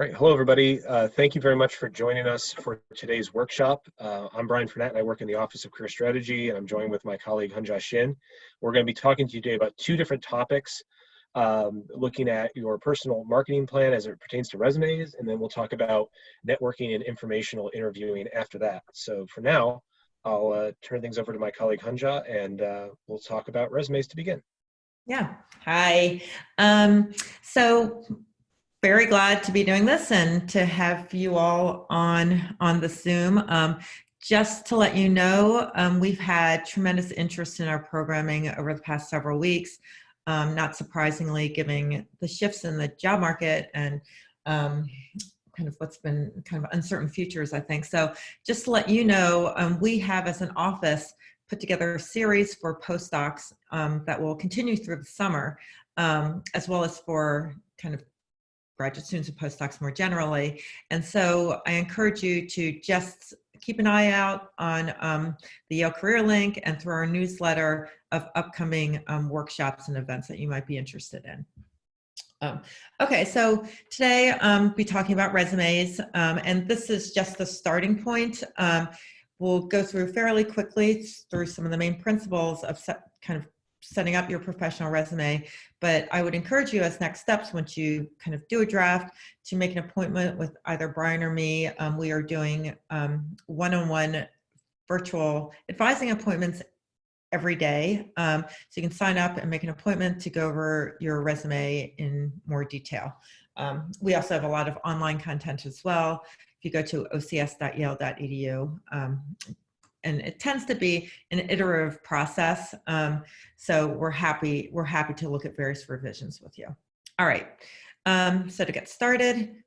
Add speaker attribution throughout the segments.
Speaker 1: All right, hello everybody. Thank you very much for joining us for today's workshop. I'm Brian Fernett and I work in the Office of Career Strategy, and I'm joined with my colleague Hunja Shin. We're going to be talking to you today about two different topics, looking at your personal marketing plan as it pertains to resumes, and then we'll talk about networking and informational interviewing after that. So for now, I'll turn things over to my colleague Hunja, and we'll talk about resumes to begin.
Speaker 2: Yeah, hi. So very glad to be doing this and to have you all on the Zoom. Just to let you know, we've had tremendous interest in our programming over the past several weeks, not surprisingly, given the shifts in the job market and kind of what's been kind of uncertain futures, I think. So just to let you know, we have as an office put together a series for postdocs that will continue through the summer, as well as for kind of graduate students and postdocs more generally. And so I encourage you to just keep an eye out on the Yale Career Link and through our newsletter of upcoming workshops and events that you might be interested in. Okay, so today I'll be talking about resumes, and this is just the starting point. We'll go through fairly quickly through some of the main principles of kind of setting up your professional resume, but I would encourage you as next steps, once you kind of do a draft, to make an appointment with either Brian or me. We are doing one-on-one virtual advising appointments every day. So you can sign up and make an appointment to go over your resume in more detail. We also have a lot of online content as well. If you go to ocs.yale.edu, and it tends to be an iterative process. So we're happy to look at various revisions with you. All right, so to get started,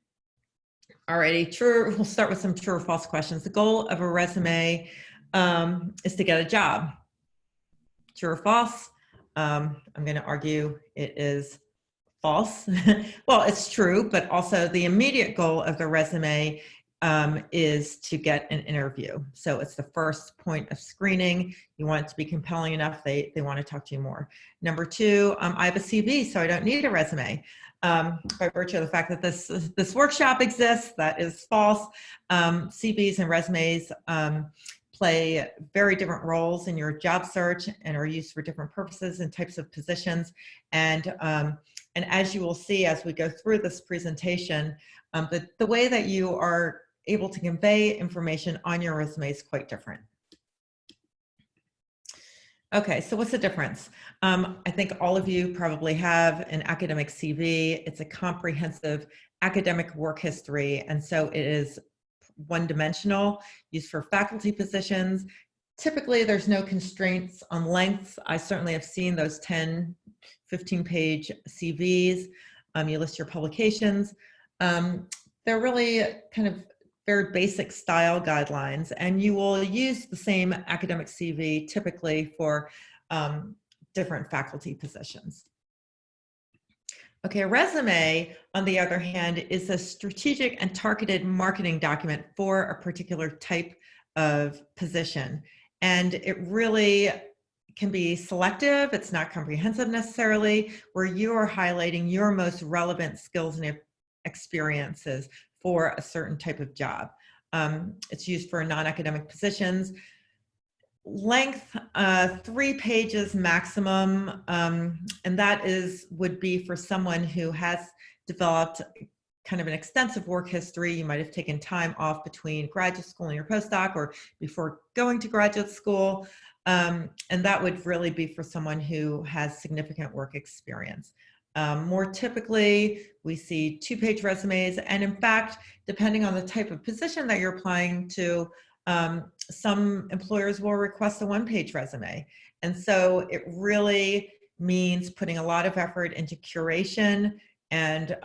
Speaker 2: we'll start with some true or false questions. The goal of a resume is to get a job. True or false? I'm gonna argue it is false. Well, it's true, but also the immediate goal of the resume is to get an interview. So it's the first point of screening. You want it to be compelling enough, they want to talk to you more. Number two, I have a CV, so I don't need a resume. By virtue of the fact that this workshop exists, that is false. CVs and resumes play very different roles in your job search and are used for different purposes and types of positions. And as you will see as we go through this presentation, the way that you are able to convey information on your resume is quite different. Okay, so what's the difference? I think all of you probably have an academic CV. It's a comprehensive academic work history, and so it is one-dimensional, used for faculty positions. Typically, there's no constraints on length. I certainly have seen those 10, 15-page CVs. You list your publications. They're really kind of very basic style guidelines, and you will use the same academic CV typically for different faculty positions. Okay, a resume, on the other hand, is a strategic and targeted marketing document for a particular type of position. And it really can be selective, it's not comprehensive necessarily, where you are highlighting your most relevant skills and experiences for a certain type of job. It's used for non-academic positions. Length, 3 pages maximum, and that would be for someone who has developed kind of an extensive work history. You might have taken time off between graduate school and your postdoc, or before going to graduate school, and that would really be for someone who has significant work experience. More typically, we see 2-page resumes, and in fact, depending on the type of position that you're applying to, some employers will request a 1-page resume. And so it really means putting a lot of effort into curation and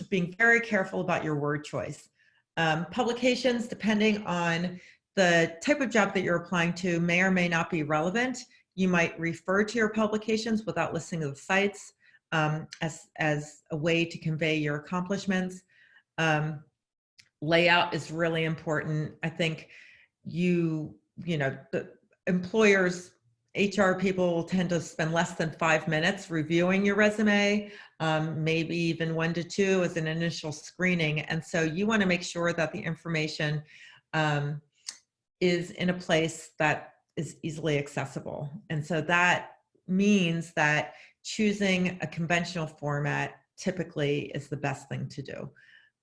Speaker 2: being very careful about your word choice. Publications, depending on the type of job that you're applying to, may or may not be relevant. You might refer to your publications without listing the sites as a way to convey your accomplishments. Layout is really important. I think the employers HR people will tend to spend less than 5 minutes reviewing your resume, maybe even 1 to 2 as an initial screening. And so you want to make sure that the information is in a place that is easily accessible. And so that means that choosing a conventional format typically is the best thing to do.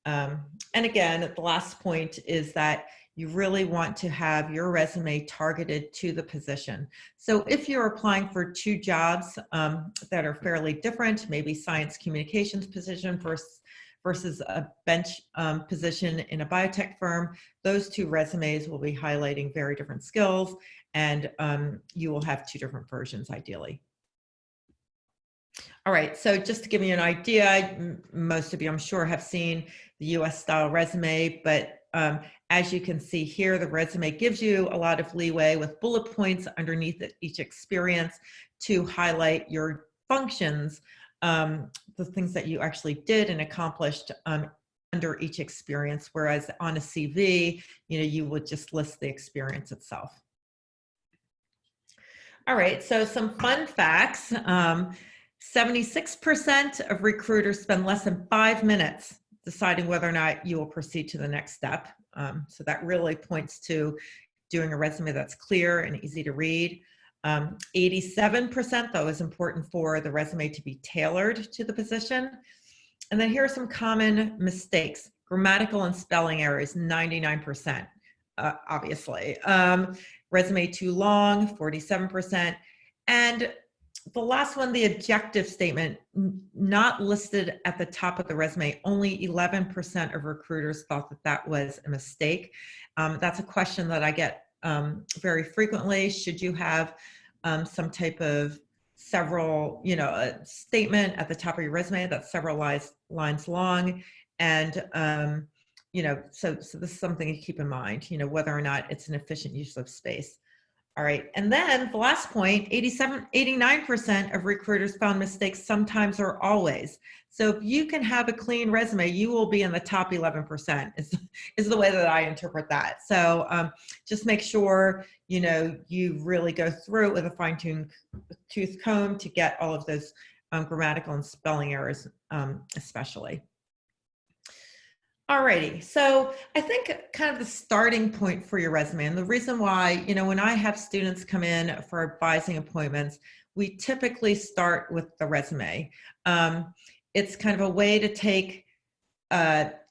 Speaker 2: And again, the last point is that you really want to have your resume targeted to the position. So if you're applying for 2 jobs that are fairly different, maybe science communications position versus a bench position in a biotech firm, those 2 resumes will be highlighting very different skills, and you will have 2 different versions ideally. All right, so just to give you an idea, most of you, I'm sure, have seen the US style resume, but as you can see here, the resume gives you a lot of leeway with bullet points underneath each experience to highlight your functions, the things that you actually did and accomplished under each experience, whereas on a CV, you would just list the experience itself. All right, so some fun facts. 76% of recruiters spend less than 5 minutes deciding whether or not you will proceed to the next step. So that really points to doing a resume that's clear and easy to read. 87%, though, is important for the resume to be tailored to the position. And then here are some common mistakes. Grammatical and spelling errors, 99%, obviously. Resume too long, 47%. And the last one, the objective statement, not listed at the top of the resume. Only 11% of recruiters thought that that was a mistake. That's a question that I get very frequently. Should you have some type of a statement at the top of your resume that's several lines long? And, so this is something to keep in mind, whether or not it's an efficient use of space. All right, and then the last point, 89% of recruiters found mistakes sometimes or always. So if you can have a clean resume, you will be in the top 11% is the way that I interpret that. So just make sure, you really go through it with a fine-tooth comb to get all of those grammatical and spelling errors especially. Alrighty, so I think kind of the starting point for your resume, and the reason why, when I have students come in for advising appointments, we typically start with the resume. It's kind of a way to take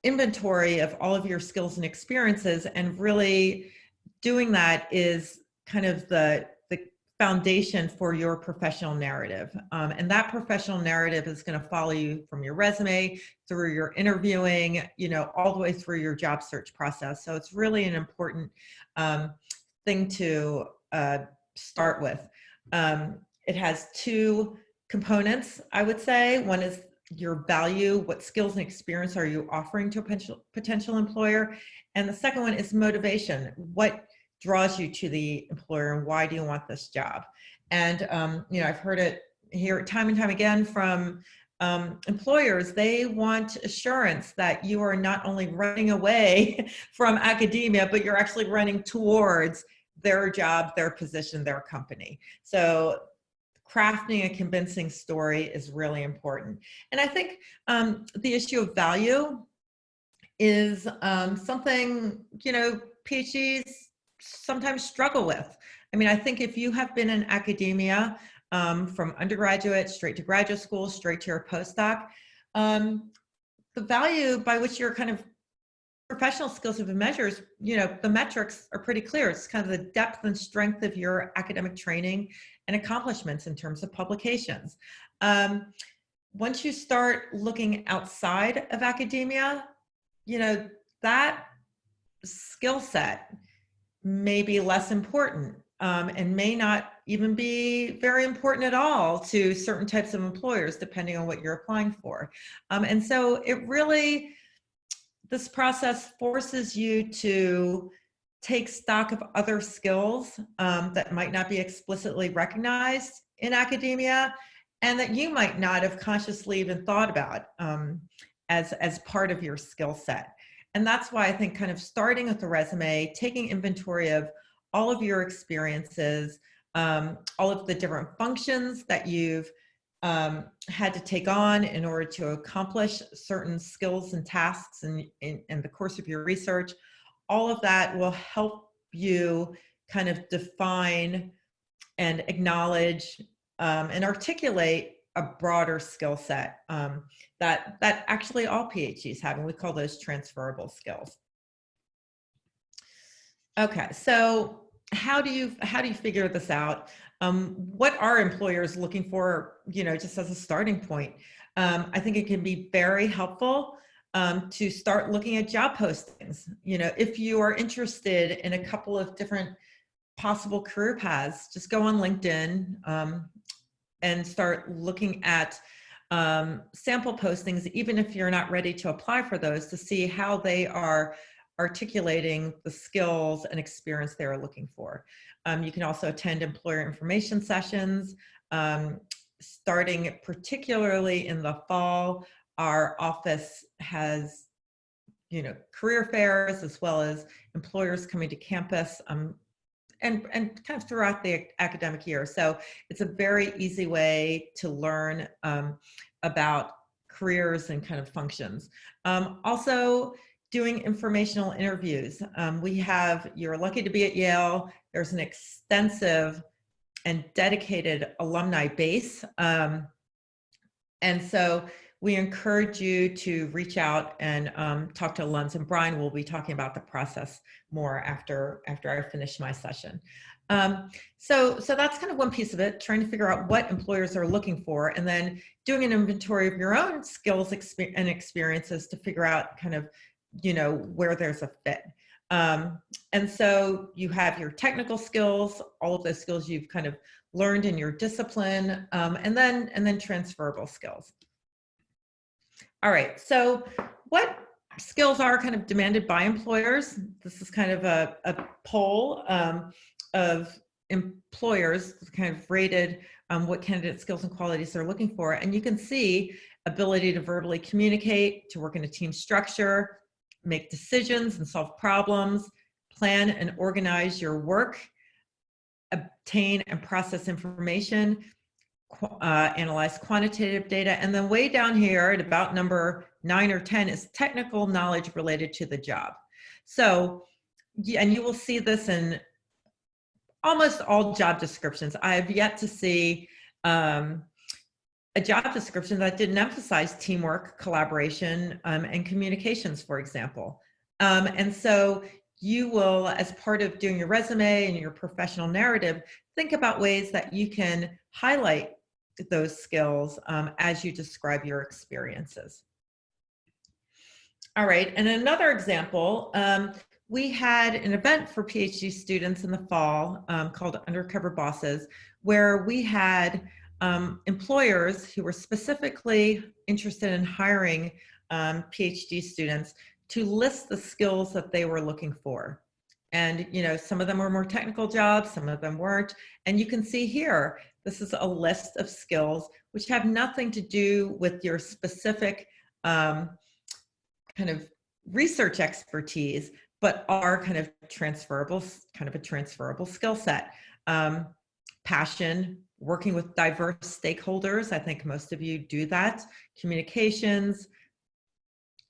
Speaker 2: inventory of all of your skills and experiences, and really doing that is kind of the foundation for your professional narrative. And that professional narrative is going to follow you from your resume, through your interviewing, all the way through your job search process. So it's really an important thing to start with. It has 2 components, I would say. One is your value, what skills and experience are you offering to a potential employer? And the second one is motivation. What draws you to the employer, and why do you want this job? And I've heard it here time and time again from employers. They want assurance that you are not only running away from academia, but you're actually running towards their job, their position, their company. So crafting a convincing story is really important. And I think the issue of value is something, PhDs sometimes struggle with. I mean, I think if you have been in academia from undergraduate straight to graduate school, straight to your postdoc, the value by which your kind of professional skills have been measured, the metrics are pretty clear. It's kind of the depth and strength of your academic training and accomplishments in terms of publications. Once you start looking outside of academia, that skill set may be less important and may not even be very important at all to certain types of employers, depending on what you're applying for. And so this process forces you to take stock of other skills that might not be explicitly recognized in academia, and that you might not have consciously even thought about as part of your skill set. And that's why I think kind of starting with the resume, taking inventory of all of your experiences, all of the different functions that you've had to take on in order to accomplish certain skills and tasks in the course of your research. All of that will help you kind of define and acknowledge and articulate a broader skill set that actually all PhDs have, and we call those transferable skills. Okay, so how do you figure this out? What are employers looking for, just as a starting point? I think it can be very helpful to start looking at job postings. If you are interested in a couple of different possible career paths, just go on LinkedIn and start looking at sample postings, even if you're not ready to apply for those, to see how they are articulating the skills and experience they're looking for. You can also attend employer information sessions. Starting particularly in the fall, our office has career fairs as well as employers coming to campus and kind of throughout the academic year. So it's a very easy way to learn about careers and kind of functions. Also, doing informational interviews. You're lucky to be at Yale. There's an extensive and dedicated alumni base. And so we encourage you to reach out and talk to alums, and Brian will be talking about the process more after I finish my session. So that's kind of one piece of it, trying to figure out what employers are looking for, and then doing an inventory of your own skills and experiences to figure out kind of, where there's a fit. And so you have your technical skills, all of those skills you've kind of learned in your discipline, and then transferable skills. All right, so what skills are kind of demanded by employers? This is kind of a poll of employers kind of rated what candidate skills and qualities they're looking for. And you can see ability to verbally communicate, to work in a team structure, make decisions and solve problems, plan and organize your work, obtain and process information, analyze quantitative data, and then way down here at about number 9 or 10 is technical knowledge related to the job. So, and you will see this in almost all job descriptions. I have yet to see a job description that didn't emphasize teamwork, collaboration, and communications, for example. And so you will, as part of doing your resume and your professional narrative, think about ways that you can highlight those skills as you describe your experiences. All right, and another example, we had an event for PhD students in the fall called Undercover Bosses, where we had employers who were specifically interested in hiring PhD students to list the skills that they were looking for. And, some of them were more technical jobs, some of them weren't. And you can see here, this is a list of skills which have nothing to do with your specific kind of research expertise, but are kind of a transferable skill set. Passion, working with diverse stakeholders. I think most of you do that. Communications,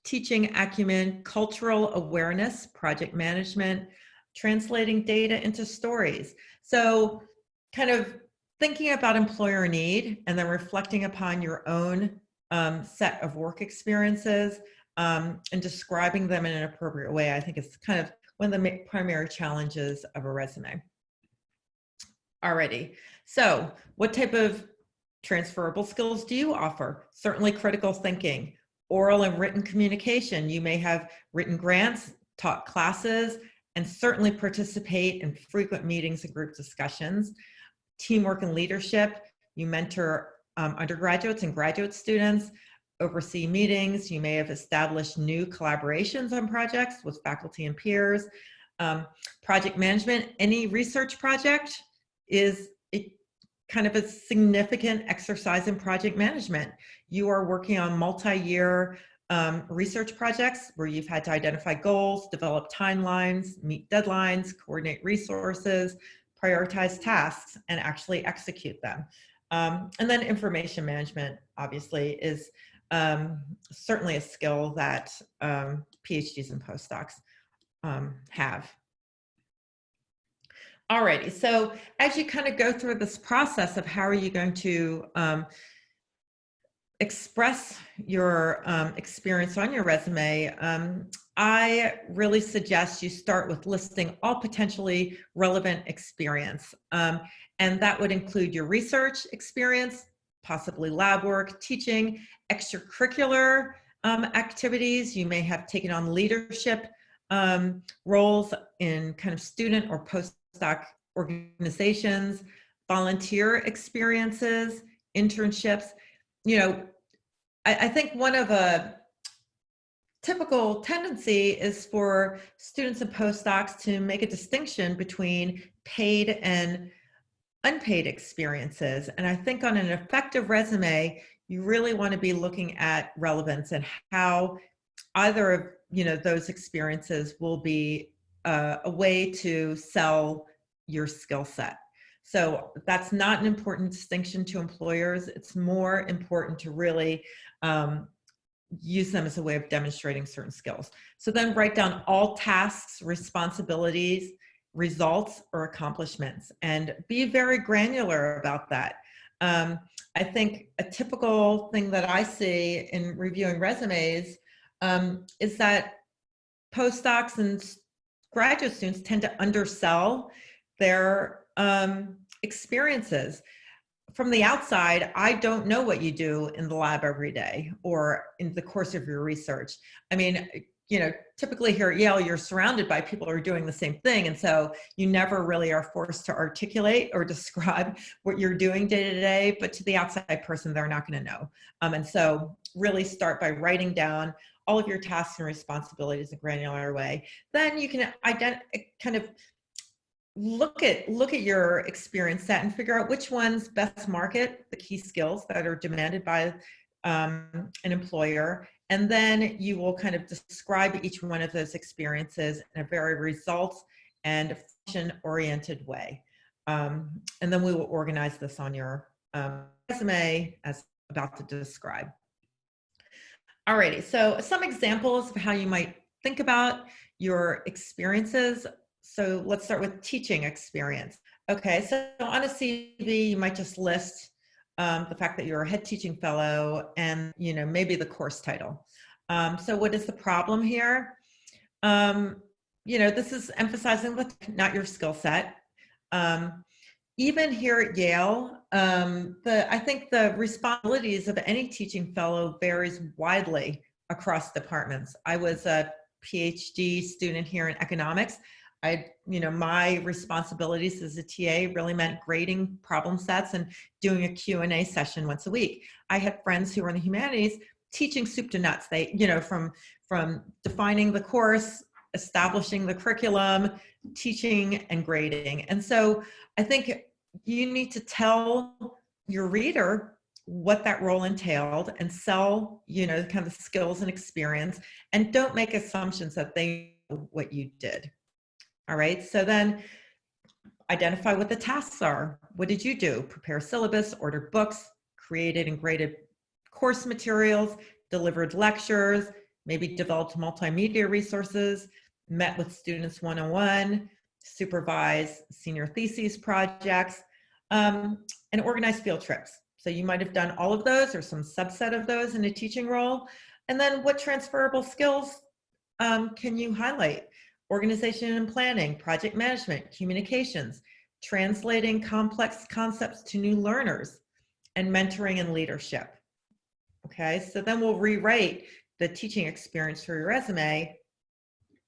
Speaker 2: teaching acumen, cultural awareness, project management, translating data into stories. So kind of thinking about employer need and then reflecting upon your own set of work experiences and describing them in an appropriate way, I think is kind of one of the primary challenges of a resume. Alrighty, so what type of transferable skills do you offer? Certainly critical thinking, oral and written communication. You may have written grants, taught classes, and certainly participate in frequent meetings and group discussions. Teamwork and leadership. You mentor undergraduates and graduate students, oversee meetings. You may have established new collaborations on projects with faculty and peers. Project management, any research project is kind of a significant exercise in project management. You are working on multi-year research projects where you've had to identify goals, develop timelines, meet deadlines, coordinate resources, prioritize tasks, and actually execute them. And then information management, obviously, is certainly a skill that PhDs and postdocs have. Alrighty, so as you kind of go through this process of how are you going to express your experience on your resume, I really suggest you start with listing all potentially relevant experience. And that would include your research experience, possibly lab work, teaching, extracurricular activities. You may have taken on leadership roles in kind of student or postdoc organizations, volunteer experiences, internships. You know, I think one of a typical tendency is for students and postdocs to make a distinction between paid and unpaid experiences. And I think on an effective resume, you really want to be looking at relevance and how either of those experiences will be a way to sell your skill set. So that's not an important distinction to employers. It's more important to really use them as a way of demonstrating certain skills. So then write down all tasks, responsibilities, results, or accomplishments, and be very granular about that. I think a typical thing that I see in reviewing resumes is that postdocs and graduate students tend to undersell their experiences. From the outside, I don't know what you do in the lab every day or in the course of your research. I mean, typically here at Yale, you're surrounded by people who are doing the same thing. And so you never really are forced to articulate or describe what you're doing day to day, but to the outside person, they're not going to know. And so really start by writing down all of your tasks and responsibilities in a granular way. Then you can kind of look at your experience set and figure out which ones best market the key skills that are demanded by an employer. And then you will kind of describe each one of those experiences in a very results and function-oriented way. And then we will organize this on your resume as about to describe. Alrighty, so some examples of how you might think about your experiences. So let's start with teaching experience. Okay, so on a CV, you might just list the fact that you're a head teaching fellow and maybe the course title. So what is the problem here? This is emphasizing not your skill set. Even here at Yale, I think the responsibilities of any teaching fellow varies widely across departments. I was a PhD student here in economics. My responsibilities as a TA really meant grading problem sets and doing a Q&A session once a week. I had friends who were in the humanities teaching soup to nuts. They, from defining the course, establishing the curriculum, teaching and grading. And so I think you need to tell your reader what that role entailed and sell, kind of skills and experience, and don't make assumptions that they know what you did. All right, so then identify what the tasks are. What did you do? Prepare syllabus, order books, created and graded course materials, delivered lectures, maybe developed multimedia resources, met with students one-on-one, supervise senior theses projects, and organize field trips. So you might have done all of those or some subset of those in a teaching role. And then what transferable skills can you highlight? Organization and planning, project management, communications, translating complex concepts to new learners, and mentoring and leadership. Okay, so then we'll rewrite the teaching experience for your resume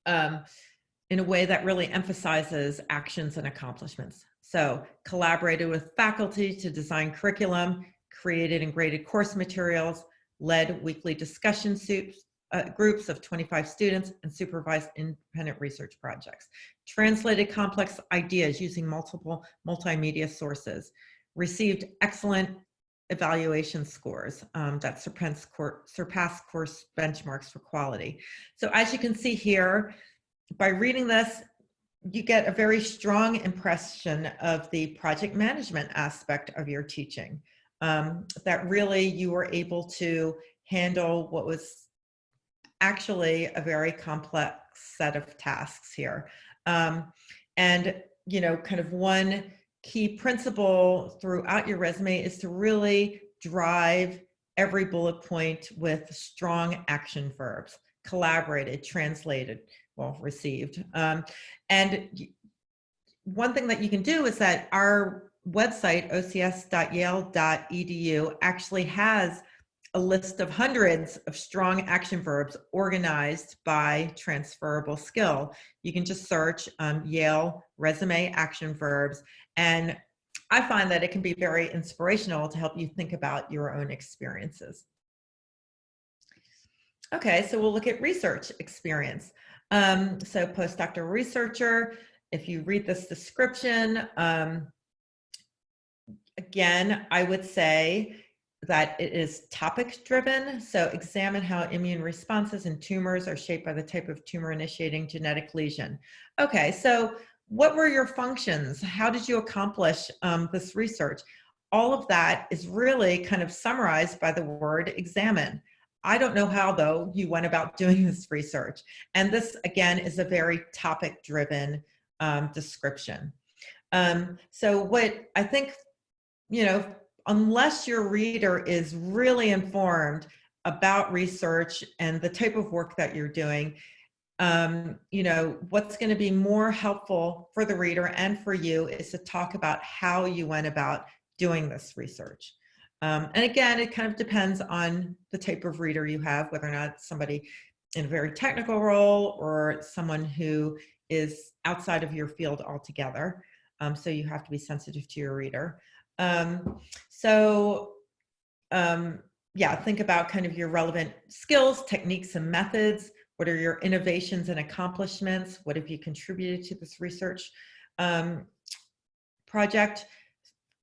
Speaker 2: in a way that really emphasizes actions and accomplishments. So collaborated with faculty to design curriculum, created and graded course materials, led weekly discussion groups of 25 students, and supervised independent research projects. Translated complex ideas using multiple multimedia sources. Received excellent evaluation scores that surpass course benchmarks for quality. So as you can see here, by reading this, you get a very strong impression of the project management aspect of your teaching, that really you were able to handle what was actually a very complex set of tasks here. And, kind of one key principle throughout your resume is to really drive every bullet point with strong action verbs: collaborated, translated, well, received. And one thing that you can do is that our website, ocs.yale.edu, actually has a list of hundreds of strong action verbs organized by transferable skill. You can just search Yale resume action verbs, and I find that it can be very inspirational to help you think about your own experiences. Okay, so we'll look at research experience. So postdoctoral researcher, if you read this description, again, I would say that it is topic driven. So examine how immune responses in tumors are shaped by the type of tumor initiating genetic lesion. Okay, so what were your functions? How did you accomplish this research? All of that is really kind of summarized by the word examine. I don't know how, though, you went about doing this research. And this, again, is a very topic driven description. So what I think, unless your reader is really informed about research and the type of work that you're doing, what's going to be more helpful for the reader and for you is to talk about how you went about doing this research. And again, it kind of depends on the type of reader you have, whether or not it's somebody in a very technical role or someone who is outside of your field altogether. So you have to be sensitive to your reader. Yeah, think about kind of your relevant skills, techniques, and methods. What are your innovations and accomplishments? What have you contributed to this research project?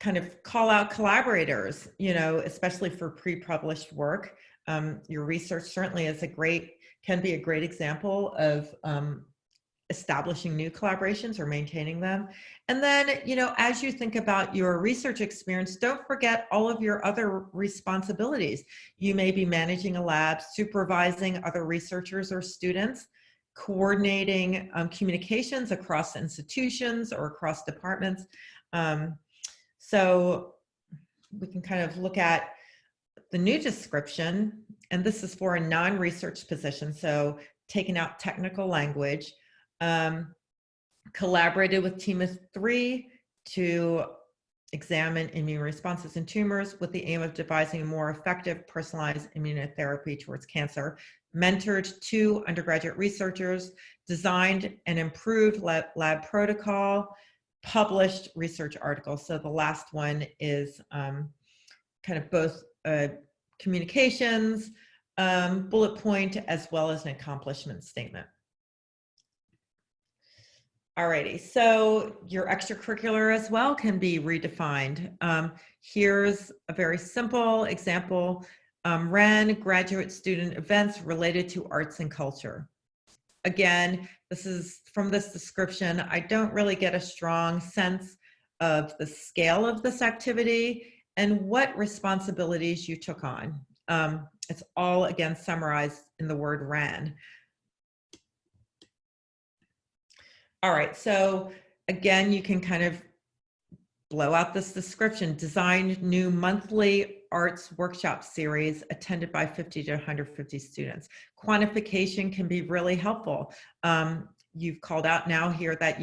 Speaker 2: Kind of call out collaborators, especially for pre-published work. Your research certainly can be a great example of establishing new collaborations or maintaining them. And then, as you think about your research experience, don't forget all of your other responsibilities. You may be managing a lab, supervising other researchers or students, coordinating communications across institutions or across departments. So we can kind of look at the new description, and this is for a non-research position, so taking out technical language. Collaborated with team of 3 to examine immune responses in tumors with the aim of devising a more effective personalized immunotherapy towards cancer. Mentored 2 undergraduate researchers, designed and improved lab protocol, published research articles. So the last one is kind of both communications, bullet point, as well as an accomplishment statement. Alrighty, so your extracurricular as well can be redefined. Here's a very simple example. Ran graduate student events related to arts and culture. Again, this is from this description, I don't really get a strong sense of the scale of this activity and what responsibilities you took on. It's all, again, summarized in the word ran. All right, so again, you can kind of blow out this description. Designed new monthly arts workshop series attended by 50 to 150 students. Quantification can be really helpful. You've called out now here that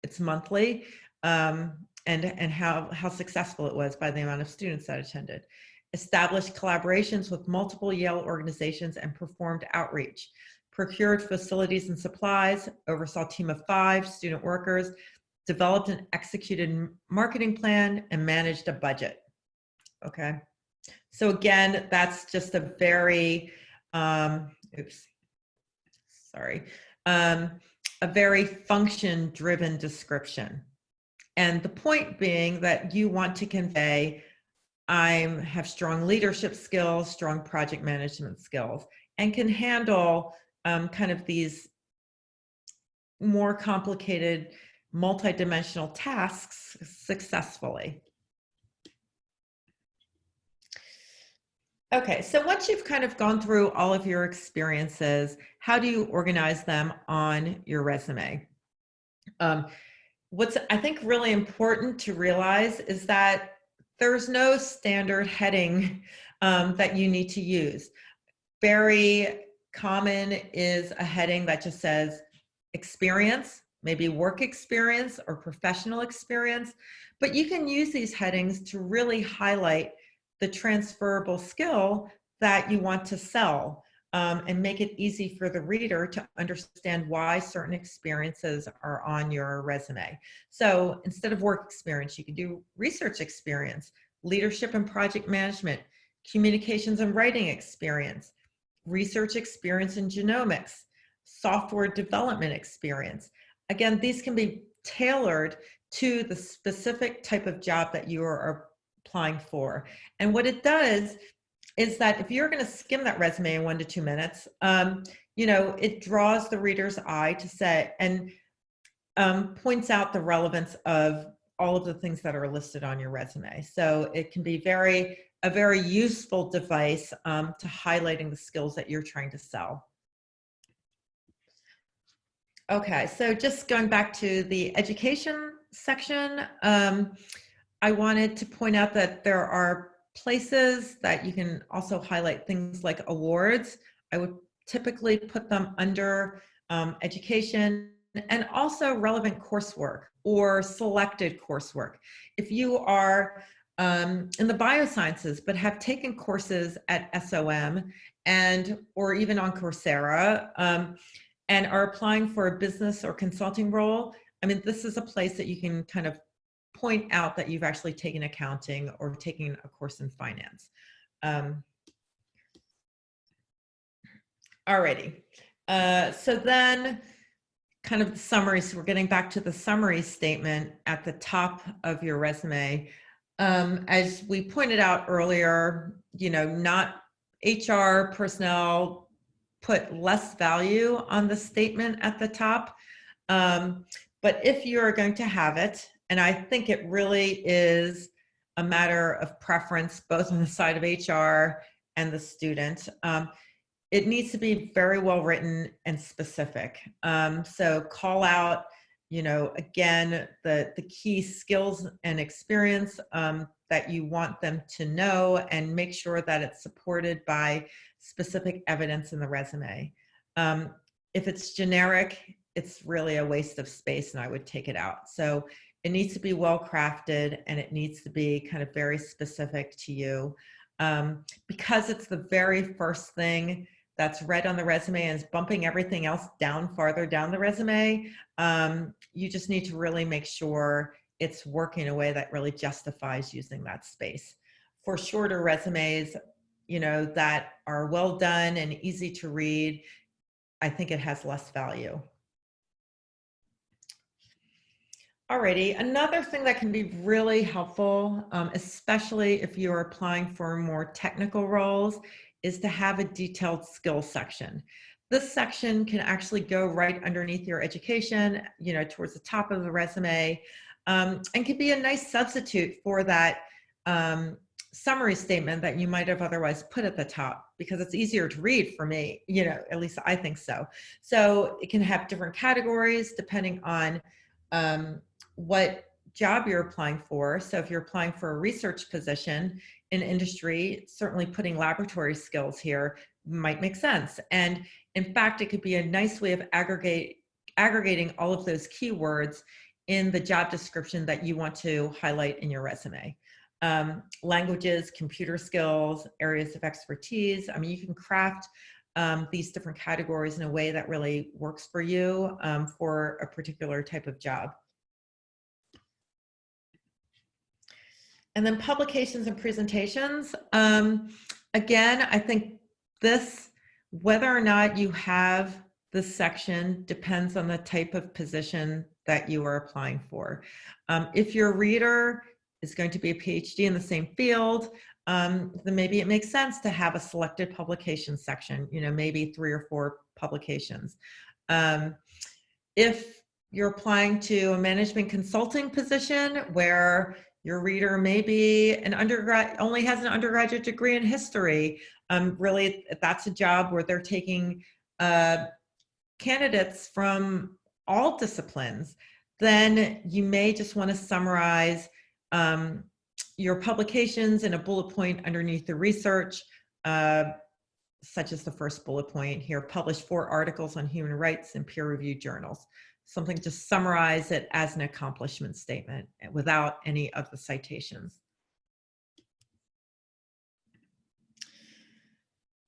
Speaker 2: it's monthly, and how successful it was by the amount of students that attended. Established collaborations with multiple Yale organizations and performed outreach. Procured facilities and supplies, oversaw a team of 5 student workers, developed and executed marketing plan, and managed a budget. Okay, so again, that's just a very, a very function-driven description. And the point being that you want to convey, I have strong leadership skills, strong project management skills, and can handle kind of these more complicated, multidimensional tasks successfully. Okay, so once you've kind of gone through all of your experiences, how do you organize them on your resume? What's I think really important to realize is that there's no standard heading that you need to use. Very common is a heading that just says experience, maybe work experience or professional experience, but you can use these headings to really highlight the transferable skill that you want to sell, and make it easy for the reader to understand why certain experiences are on your resume. So instead of work experience, you can do research experience, leadership and project management, communications and writing experience, research experience in genomics, software development experience. Again, these can be tailored to the specific type of job that you are applying for. And what it does is that if you're going to skim that resume in 1 to 2 minutes, it draws the reader's eye to say, and points out the relevance of all of the things that are listed on your resume. So it can be a very useful device to highlighting the skills that you're trying to sell. Okay, so just going back to the education section, I wanted to point out that there are places that you can also highlight things like awards. I would typically put them under education, and also relevant coursework or selected coursework. If you are in the biosciences but have taken courses at SOM or even on Coursera, and are applying for a business or consulting role, I mean, this is a place that you can kind of point out that you've actually taken accounting or taken a course in finance. Alrighty, so then kind of the summary. So we're getting back to the summary statement at the top of your resume. As we pointed out earlier, not HR personnel put less value on the statement at the top. But if you're going to have it, and I think it really is a matter of preference, both on the side of HR and the student, it needs to be very well written and specific. So call out, again, the key skills and experience that you want them to know, and make sure that it's supported by specific evidence in the resume. If it's generic, it's really a waste of space and I would take it out. So it needs to be well crafted, and it needs to be kind of very specific to you, because it's the very first thing that's read on the resume and is bumping everything else down farther down the resume. You just need to really make sure it's working in a way that really justifies using that space. For shorter resumes, that are well done and easy to read, I think it has less value. Alrighty, another thing that can be really helpful, especially if you're applying for more technical roles, is to have a detailed skills section. This section can actually go right underneath your education, towards the top of the resume, and can be a nice substitute for that summary statement that you might have otherwise put at the top, because it's easier to read for me, at least I think so. So it can have different categories depending on what job you're applying for. So if you're applying for a research position in industry, certainly putting laboratory skills here might make sense. And in fact, it could be a nice way of aggregating all of those keywords in the job description that you want to highlight in your resume. Languages, computer skills, areas of expertise. I mean, you can craft these different categories in a way that really works for you for a particular type of job. And then publications and presentations. Again, I think whether or not you have this section depends on the type of position that you are applying for. If your reader is going to be a PhD in the same field, then maybe it makes sense to have a selected publication section, maybe 3 or 4 publications. If you're applying to a management consulting position where your reader maybe only has an undergraduate degree in history, really that's a job where they're taking candidates from all disciplines, then you may just want to summarize your publications in a bullet point underneath the research, such as the first bullet point here: published 4 articles on human rights in peer-reviewed journals. Something to summarize it as an accomplishment statement without any of the citations.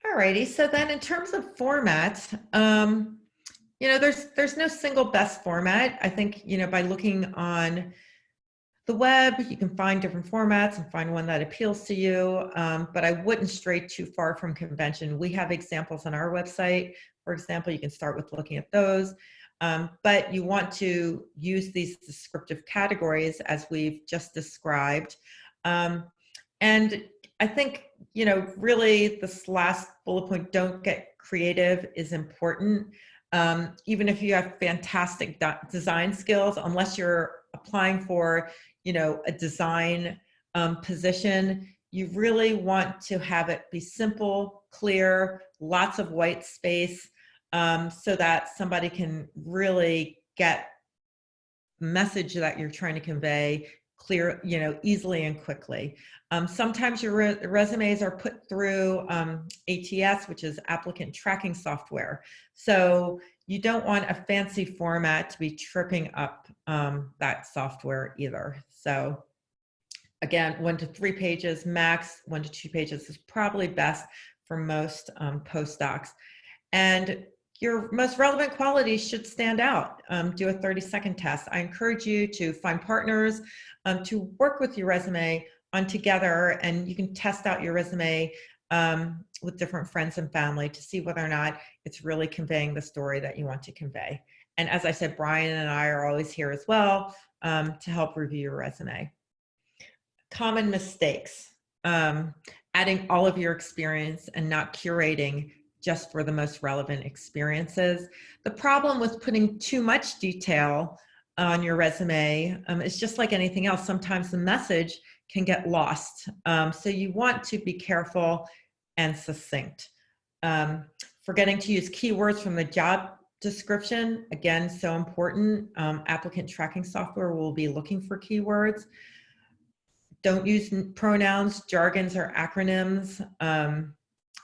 Speaker 2: Alrighty, so then in terms of format, there's no single best format. I think, by looking on the web, you can find different formats and find one that appeals to you, but I wouldn't stray too far from convention. We have examples on our website. For example, you can start with looking at those, but you want to use these descriptive categories as we've just described. And I think, really this last bullet point, don't get creative, is important. Even if you have fantastic design skills, unless you're applying for, a design position, you really want to have it be simple, clear, lots of white space, so that somebody can really get the message that you're trying to convey clear, easily and quickly. Sometimes your resumes are put through ATS, which is applicant tracking software. So you don't want a fancy format to be tripping up that software either. So again, 1 to 3 pages max, 1 to 2 pages is probably best for most postdocs. And your most relevant qualities should stand out. Do a 30-second test. I encourage you to find partners to work with your resume on together, and you can test out your resume with different friends and family to see whether or not it's really conveying the story that you want to convey. And as I said, Brian and I are always here as well to help review your resume. Common mistakes: adding all of your experience and not curating just for the most relevant experiences. The problem with putting too much detail on your resume is just like anything else. Sometimes the message can get lost. So you want to be careful and succinct. Forgetting to use keywords from the job description, again, so important. Applicant tracking software will be looking for keywords. Don't use pronouns, jargons, or acronyms.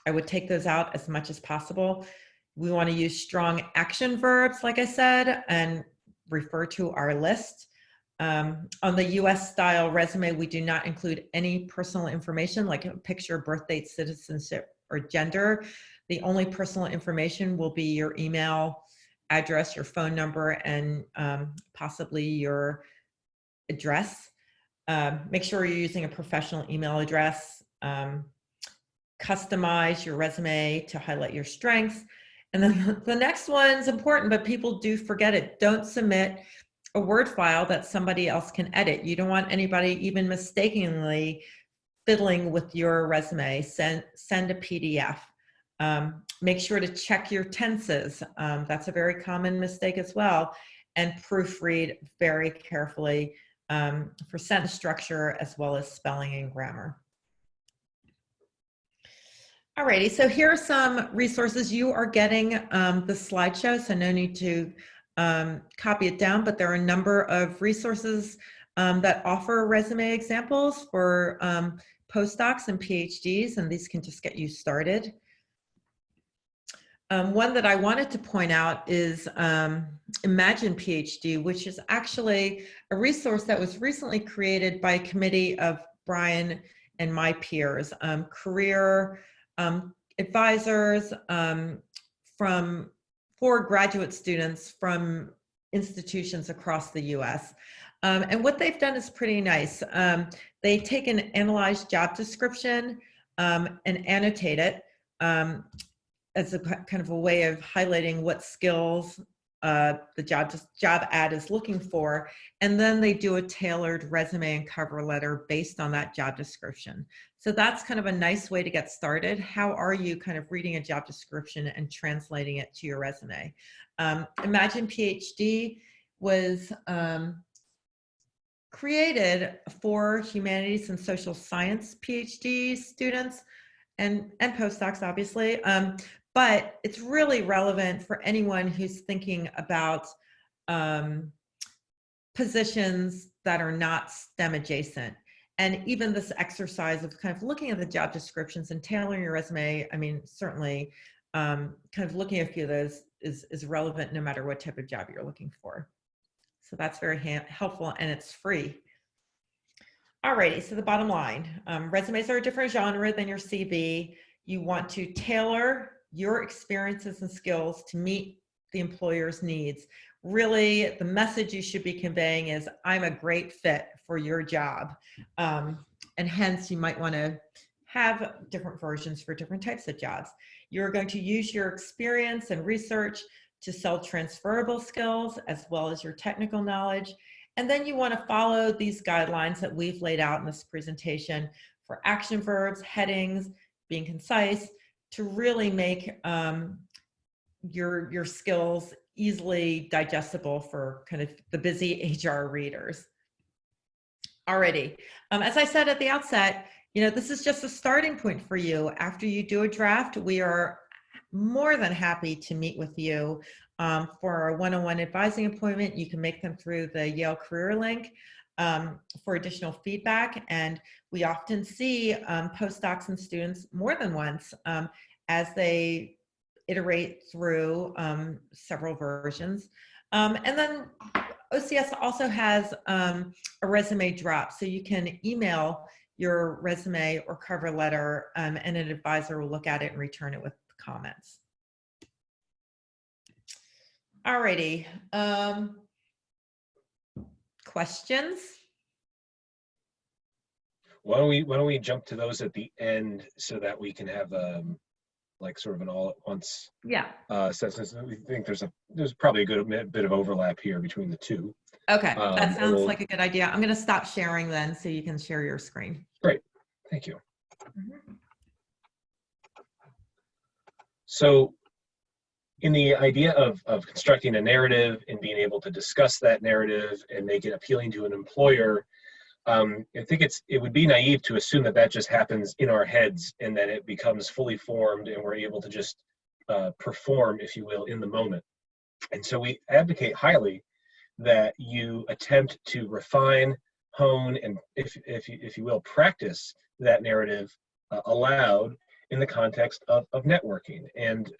Speaker 2: I would take those out as much as possible. We want to use strong action verbs, like I said, and refer to our list. On the US style resume, we do not include any personal information like a picture, birth date, citizenship, or gender. The only personal information will be your email address, your phone number, and possibly your address. Make sure you're using a professional email address. Customize your resume to highlight your strengths. And then the next one's important, but people do forget it. Don't submit a Word file that somebody else can edit. You don't want anybody even mistakenly fiddling with your resume. Send a PDF. Make sure to check your tenses. That's a very common mistake as well. And proofread very carefully for sentence structure as well as spelling and grammar. Alrighty, so here are some resources. You are getting the slideshow, so no need to copy it down, but there are a number of resources that offer resume examples for postdocs and PhDs, and these can just get you started. One that I wanted to point out is Imagine PhD, which is actually a resource that was recently created by a committee of Brian and my peers, career advisors for graduate students from institutions across the US. And what they've done is pretty nice. They take an analyzed job description and annotate it as a kind of a way of highlighting what skills the job ad is looking for, and then they do a tailored resume and cover letter based on that job description. So that's kind of a nice way to get started. How are you kind of reading a job description and translating it to your resume? Imagine PhD was created for humanities and social science PhD students and postdocs, obviously. But it's really relevant for anyone who's thinking about positions that are not STEM adjacent. And even this exercise of kind of looking at the job descriptions and tailoring your resume, I mean, certainly kind of looking at a few of those is relevant no matter what type of job you're looking for. So that's very helpful, and it's free. Alrighty, so the bottom line, resumes are a different genre than your CV. You want to tailor your experiences and skills to meet the employer's needs. Really, the message you should be conveying is, I'm a great fit for your job. And hence, you might want to have different versions for different types of jobs. You're going to use your experience and research to sell transferable skills as well as your technical knowledge. And then you want to follow these guidelines that we've laid out in this presentation for action verbs, headings, being concise, to really make your skills easily digestible for kind of the busy HR readers. Alrighty, as I said at the outset, this is just a starting point for you. After you do a draft, we are more than happy to meet with you for a one-on-one advising appointment. You can make them through the Yale Career Link for additional feedback. And we often see postdocs and students more than once as they iterate through several versions. And then OCS also has a resume drop, so you can email your resume or cover letter and an advisor will look at it and return it with comments. Alrighty, questions?
Speaker 1: Why don't we jump to those at the end so that we can have like sort of an all at once since we think there's probably a good bit of overlap here between the two.
Speaker 2: Okay, that sounds like a good idea. I'm going to stop sharing then so you can share your screen.
Speaker 1: Great, thank you. So in the idea of constructing a narrative and being able to discuss that narrative and make it appealing to an employer, I think it would be naive to assume that just happens in our heads and then it becomes fully formed and we're able to just perform, if you will, in the moment. And so we advocate highly that you attempt to refine, hone, and if you will, practice that narrative aloud in the context of networking. And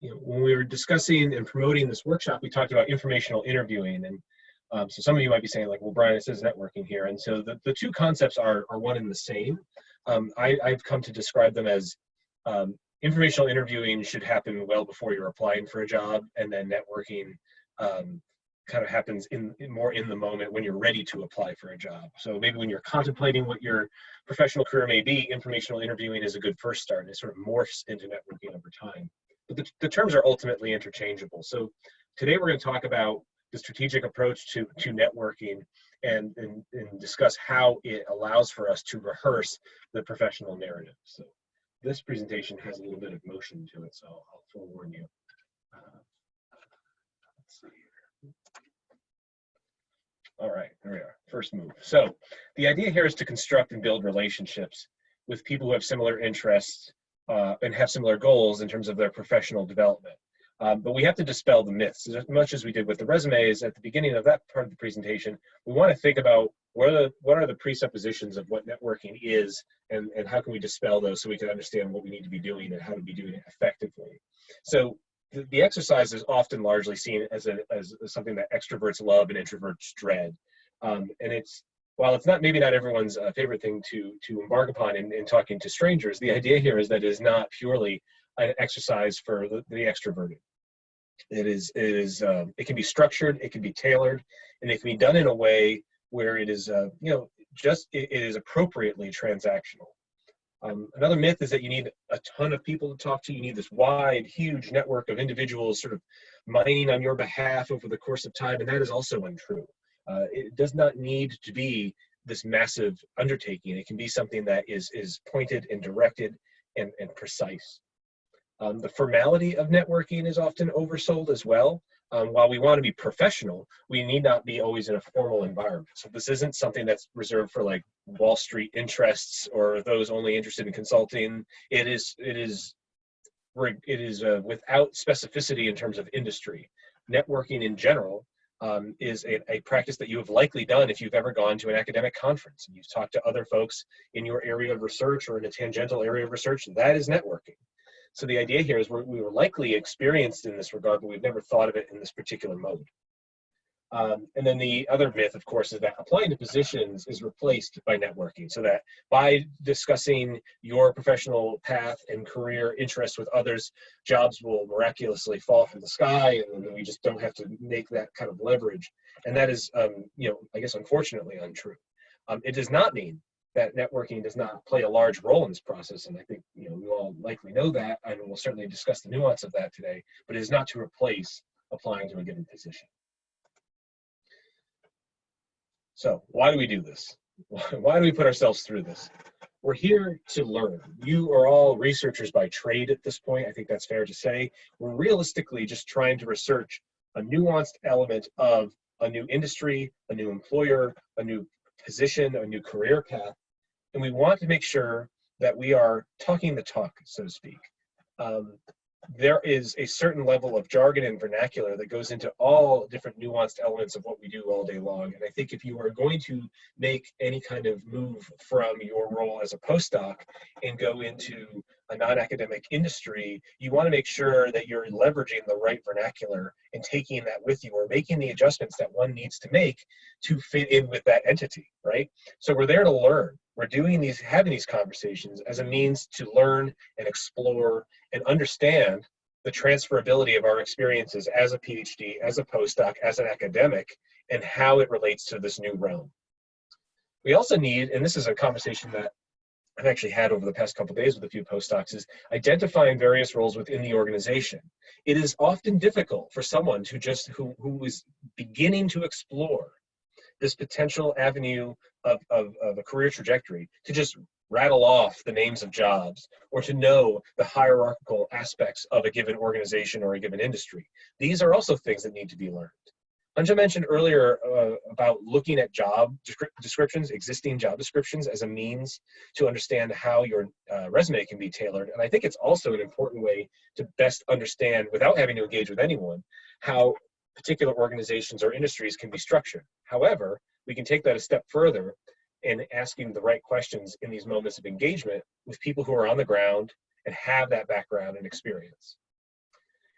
Speaker 1: when we were discussing and promoting this workshop, we talked about informational interviewing. And so some of you might be saying, like, well, Brian, it says networking here. And so the two concepts are one and the same. I've come to describe them as informational interviewing should happen well before you're applying for a job, and then networking kind of happens more in the moment when you're ready to apply for a job. So maybe when you're contemplating what your professional career may be, informational interviewing is a good first start, and it sort of morphs into networking over time. But the terms are ultimately interchangeable. So today we're going to talk about the strategic approach to networking and discuss how it allows for us to rehearse the professional narrative. So this presentation has a little bit of motion to it, so I'll forewarn you. Let's see here. All right, there we are, first move. So the idea here is to construct and build relationships with people who have similar interests and have similar goals in terms of their professional development. But we have to dispel the myths. As much as we did with the resumes at the beginning of that part of the presentation, we want to think about what are the presuppositions of what networking is, and how can we dispel those so we can understand what we need to be doing and how to be doing it effectively. So the exercise is often largely seen as something that extroverts love and introverts dread. And while it's maybe not everyone's favorite thing to embark upon in talking to strangers, the idea here is that it is not purely an exercise for the extroverted. It can be structured, it can be tailored, and it can be done in a way where it is it is appropriately transactional. Another myth is that you need a ton of people to talk to. You need this wide, huge network of individuals sort of mining on your behalf over the course of time, and that is also untrue. It does not need to be this massive undertaking. It can be something that is pointed and directed and precise. The formality of networking is often oversold as well. While we want to be professional, we need not be always in a formal environment. So this isn't something that's reserved for like Wall Street interests or those only interested in consulting. It is without specificity in terms of industry. Networking in general is a practice that you have likely done if you've ever gone to an academic conference and you've talked to other folks in your area of research or in a tangential area of research. That is networking. So the idea here is we were likely experienced in this regard, but we've never thought of it in this particular mode. And then the other myth, of course, is that applying to positions is replaced by networking. So that by discussing your professional path and career interests with others, jobs will miraculously fall from the sky, and then we just don't have to make that kind of leverage. And that is, I guess, unfortunately untrue. It does not mean that networking does not play a large role in this process, and I think we all likely know that, and we'll certainly discuss the nuance of that today, but it is not to replace applying to a given position. So why do we do this? Why do we put ourselves through this? We're here to learn. You are all researchers by trade at this point. I think that's fair to say. We're realistically just trying to research a nuanced element of a new industry, a new employer, a new position, a new career path, and we want to make sure that we are talking the talk, so to speak. There is a certain level of jargon and vernacular that goes into all different nuanced elements of what we do all day long. And I think if you are going to make any kind of move from your role as a postdoc and go into a non-academic industry, you want to make sure that you're leveraging the right vernacular and taking that with you, or making the adjustments that one needs to make to fit in with that entity, right? So we're there to learn. We're having these conversations as a means to learn and explore and understand the transferability of our experiences as a PhD, as a postdoc, as an academic, and how it relates to this new realm. We also need, and this is a conversation that I've actually had over the past couple of days with a few postdocs, is identifying various roles within the organization. It is often difficult for someone who is beginning to explore this potential avenue of a career trajectory to just rattle off the names of jobs or to know the hierarchical aspects of a given organization or a given industry. These are also things that need to be learned. Anja mentioned earlier about looking at job descriptions, existing job descriptions, as a means to understand how your resume can be tailored. And I think it's also an important way to best understand, without having to engage with anyone, how particular organizations or industries can be structured. However, we can take that a step further in asking the right questions in these moments of engagement with people who are on the ground and have that background and experience.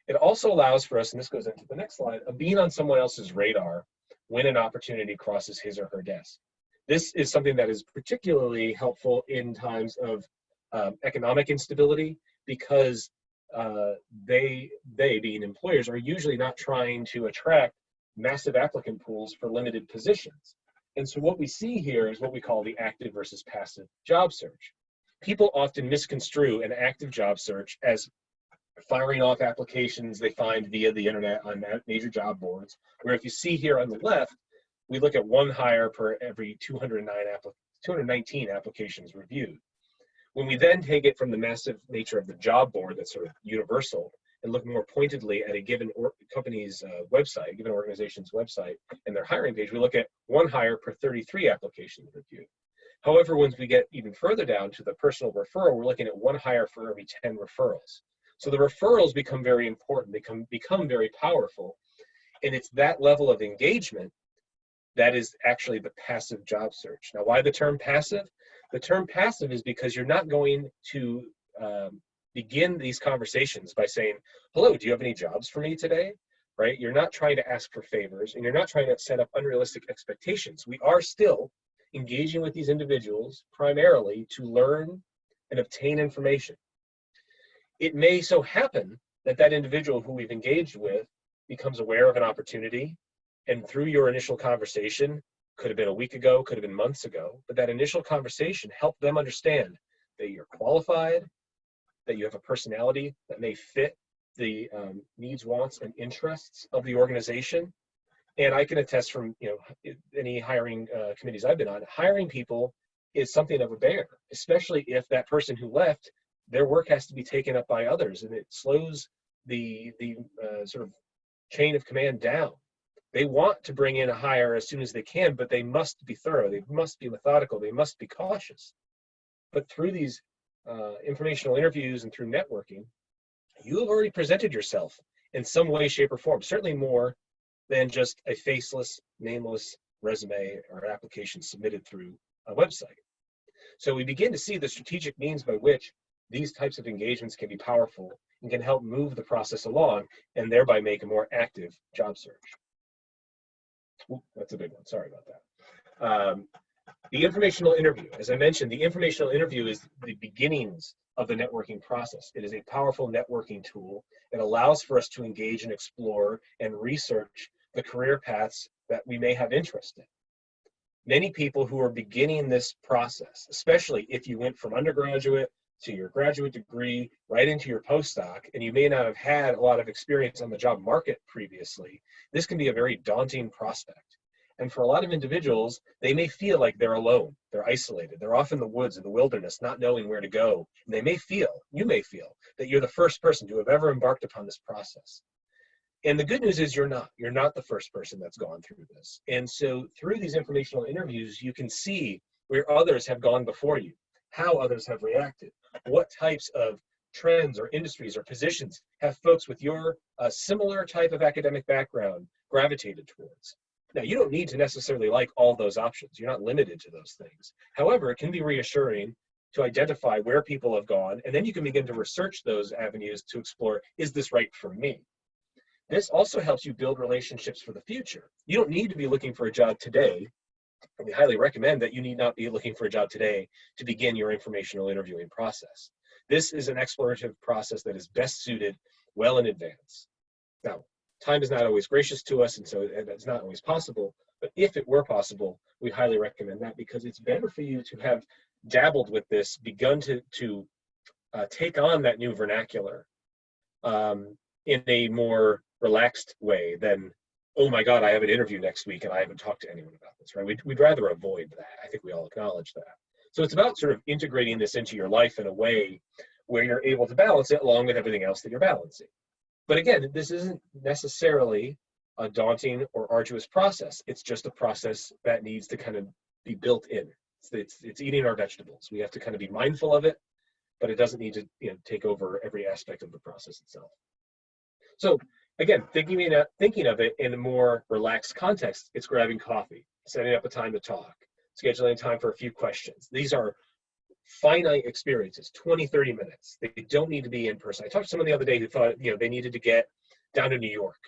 Speaker 1: It also allows for us, and this goes into the next slide, of being on someone else's radar when an opportunity crosses his or her desk. This is something that is particularly helpful in times of economic instability, because they being employers are usually not trying to attract massive applicant pools for limited positions. And so what we see here is what we call the active versus passive job search. People often misconstrue an active job search as firing off applications they find via the internet on major job boards, where if you see here on the left, we look at one hire per every 219 applications reviewed. When we then take it from the massive nature of the job board that's sort of universal and look more pointedly at a given company's website, a given organization's website and their hiring page, we look at one hire per 33 applications reviewed. However, once we get even further down to the personal referral, we're looking at one hire for every 10 referrals. So the referrals become very important, they become very powerful. And it's that level of engagement that is actually the passive job search. Now, why the term passive? The term passive is because you're not going to begin these conversations by saying, hello, do you have any jobs for me today? Right? You're not trying to ask for favors, and you're not trying to set up unrealistic expectations. We are still engaging with these individuals primarily to learn and obtain information. It may so happen that that individual who we've engaged with becomes aware of an opportunity, and through your initial conversation, could have been a week ago, could have been months ago, but that initial conversation helped them understand that you're qualified, that you have a personality that may fit the needs, wants, and interests of the organization. And I can attest from any hiring committees I've been on, hiring people is something of a bear, especially if that person who left, their work has to be taken up by others, and it slows the sort of chain of command down. They want to bring in a hire as soon as they can, but they must be thorough, they must be methodical, they must be cautious. But through these informational interviews and through networking, you have already presented yourself in some way, shape, or form, certainly more than just a faceless, nameless resume or application submitted through a website. So we begin to see the strategic means by which these types of engagements can be powerful and can help move the process along and thereby make a more active job search. Ooh, that's a big one, sorry about that. The informational interview, as I mentioned, the informational interview is the beginnings of the networking process. It is a powerful networking tool that allows for us to engage and explore and research the career paths that we may have interest in. Many people who are beginning this process, especially if you went from undergraduate to your graduate degree, right into your postdoc, and you may not have had a lot of experience on the job market previously, this can be a very daunting prospect. And for a lot of individuals, they may feel like they're alone, they're isolated, they're off in the woods, in the wilderness, not knowing where to go. And you may feel that you're the first person to have ever embarked upon this process. And the good news is you're not the first person that's gone through this. And so through these informational interviews, you can see where others have gone before you, how others have reacted, what types of trends or industries or positions have folks with your similar type of academic background gravitated towards. Now, you don't need to necessarily like all those options. You're not limited to those things. However, it can be reassuring to identify where people have gone, and then you can begin to research those avenues to explore, is this right for me? This also helps you build relationships for the future. You don't need to be looking for a job today. And we highly recommend that you need not be looking for a job today to begin your informational interviewing process. This is an explorative process that is best suited well in advance. Now, time is not always gracious to us, and so it's not always possible, but if it were possible, we highly recommend that, because it's better for you to have dabbled with this, begun to take on that new vernacular in a more relaxed way than, oh my God, I have an interview next week and I haven't talked to anyone about this, right? We'd rather avoid that. I think we all acknowledge that. So it's about sort of integrating this into your life in a way where you're able to balance it along with everything else that you're balancing. But again, this isn't necessarily a daunting or arduous process. It's just a process that needs to kind of be built in. It's eating our vegetables. We have to kind of be mindful of it, but it doesn't need to take over every aspect of the process itself. So again, thinking of it in a more relaxed context, it's grabbing coffee, setting up a time to talk, scheduling time for a few questions. These are finite experiences, 20, 30 minutes. They don't need to be in person. I talked to someone the other day who thought, they needed to get down to New York.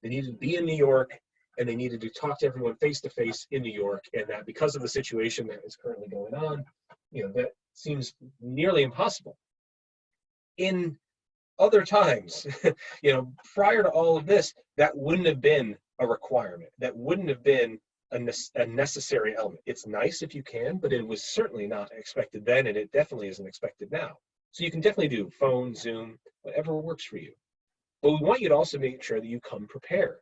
Speaker 1: They needed to be in New York, and they needed to talk to everyone face to face in New York. And that because of the situation that is currently going on, that seems nearly impossible. In other times, prior to all of this, that wouldn't have been a requirement. That wouldn't have been a necessary element. It's nice if you can, but it was certainly not expected then, and it definitely isn't expected now. So you can definitely do phone, Zoom, whatever works for you. But we want you to also make sure that you come prepared.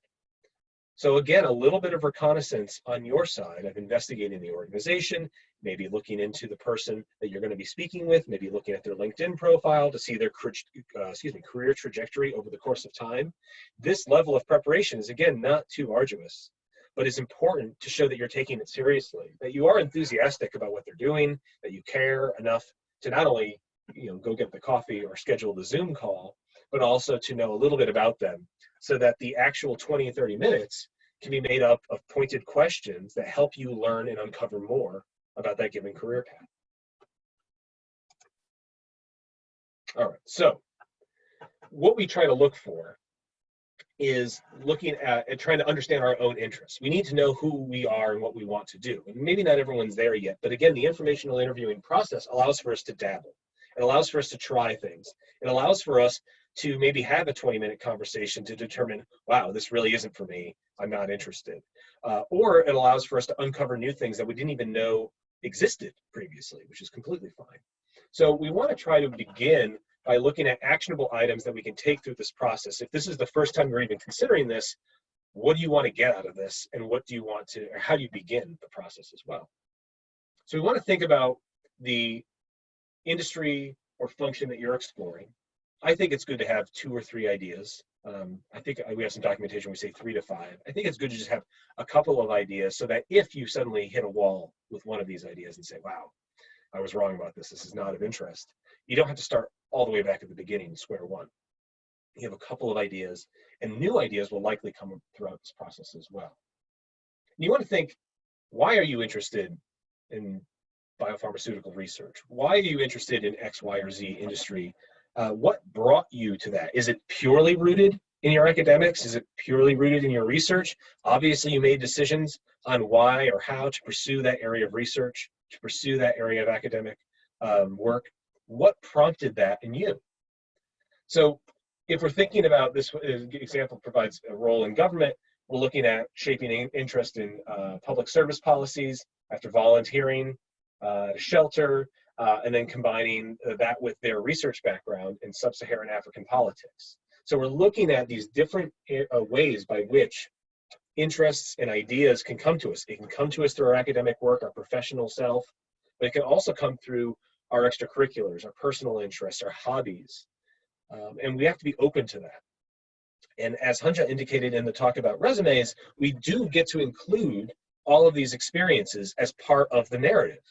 Speaker 1: So again, a little bit of reconnaissance on your side of investigating the organization, maybe looking into the person that you're going to be speaking with, maybe looking at their LinkedIn profile to see their career trajectory over the course of time. This level of preparation is, again, not too arduous, but it's important to show that you're taking it seriously, that you are enthusiastic about what they're doing, that you care enough to not only go get the coffee or schedule the Zoom call, but also to know a little bit about them, so that the actual 20 and 30 minutes can be made up of pointed questions that help you learn and uncover more about that given career path. All right, so what we try to look for is looking at and trying to understand our own interests. We need to know who we are and what we want to do. And maybe not everyone's there yet, but again, the informational interviewing process allows for us to dabble. It allows for us to try things. It allows for us to maybe have a 20-minute conversation to determine, wow, this really isn't for me, I'm not interested. Or it allows for us to uncover new things that we didn't even know existed previously, which is completely fine. So we want to try to begin by looking at actionable items that we can take through this process. If this is the first time you're even considering this, what do you want to get out of this, and what do you want to, or how do you begin the process as well? So we want to think about the industry or function that you're exploring. I think it's good to have 2 or 3 ideas. I think we have some documentation, we say 3 to 5. I think it's good to just have a couple of ideas so that if you suddenly hit a wall with one of these ideas and say, wow, I was wrong about this, this is not of interest, you don't have to start all the way back at the beginning, square one. You have a couple of ideas, and new ideas will likely come throughout this process as well. And you want to think, why are you interested in biopharmaceutical research? Why are you interested in X, Y, or Z industry? What brought you to that? Is it purely rooted in your academics? Is it purely rooted in your research? Obviously, you made decisions on why or how to pursue that area of research, to pursue that area of academic work. What prompted that in you? So if we're thinking about this example provides a role in government, we're looking at shaping interest in public service policies after volunteering, shelter, and then combining that with their research background in sub-Saharan African politics. So we're looking at these different ways by which interests and ideas can come to us. It can come to us through our academic work, our professional self, but it can also come through our extracurriculars, our personal interests, our hobbies. And we have to be open to that. And as Hunja indicated in the talk about resumes, we do get to include all of these experiences as part of the narrative.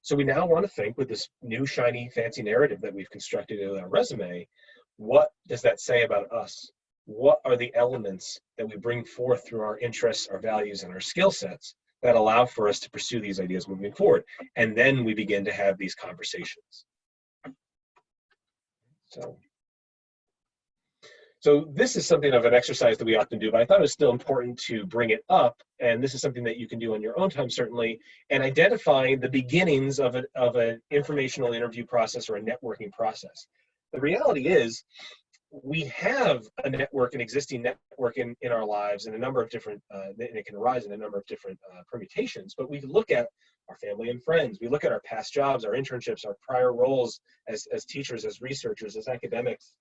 Speaker 1: So we now want to think with this new, shiny, fancy narrative that we've constructed in our resume, what does that say about us? What are the elements that we bring forth through our interests, our values, and our skill sets that allow for us to pursue these ideas moving forward? And then we begin to have these conversations. So this is something of an exercise that we often do, but I thought it was still important to bring it up, and this is something that you can do on your own time, certainly, and identifying the beginnings of an informational interview process or a networking process. The reality is, we have a network, an existing network in our lives in a number of different, and it can arise in a number of different permutations, but we look at our family and friends, we look at our past jobs, our internships, our prior roles as teachers, as researchers, as academics.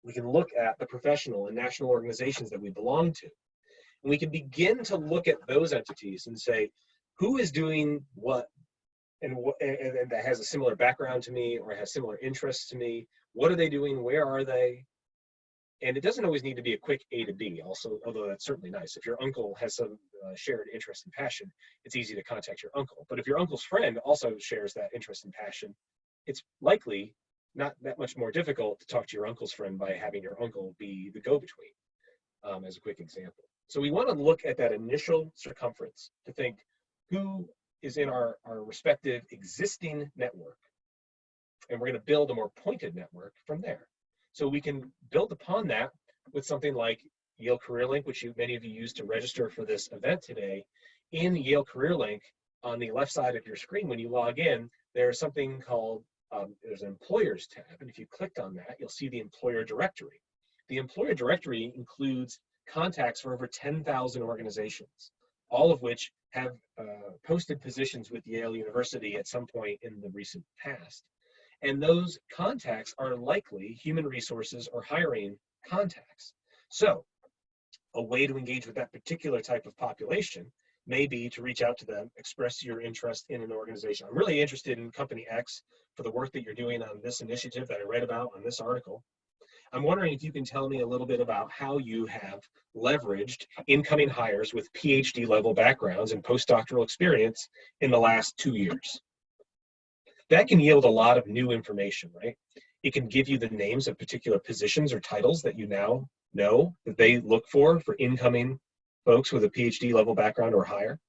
Speaker 1: We can look at the professional and national organizations that we belong to. And we can begin to look at those entities and say, who is doing what and that has a similar background to me or has similar interests to me? What are they doing? Where are they? And it doesn't always need to be a quick A to B, also, although that's certainly nice. If your uncle has some shared interest and passion, it's easy to contact your uncle. But if your uncle's friend also shares that interest and passion, it's likely not that much more difficult to talk to your uncle's friend by having your uncle be the go-between, as a quick example. So we want to look at that initial circumference to think who is in our respective existing network, and we're going to build a more pointed network from there. So we can build upon that with something like Yale Career Link, which many of you used to register for this event today. In Yale Career Link, on the left side of your screen when you log in, there's something called there's an employers tab, and if you clicked on that, you'll see the employer directory. The employer directory includes contacts for over 10,000 organizations, all of which have posted positions with Yale University at some point in the recent past. And those contacts are likely human resources or hiring contacts. So a way to engage with that particular type of population may be to reach out to them, express your interest in an organization. I'm really interested in Company X for the work that you're doing on this initiative that I read about on this article. I'm wondering if you can tell me a little bit about how you have leveraged incoming hires with PhD level backgrounds and postdoctoral experience in the last 2 years. That can yield a lot of new information, right? It can give you the names of particular positions or titles that you now know that they look for incoming folks with a PhD level background or higher.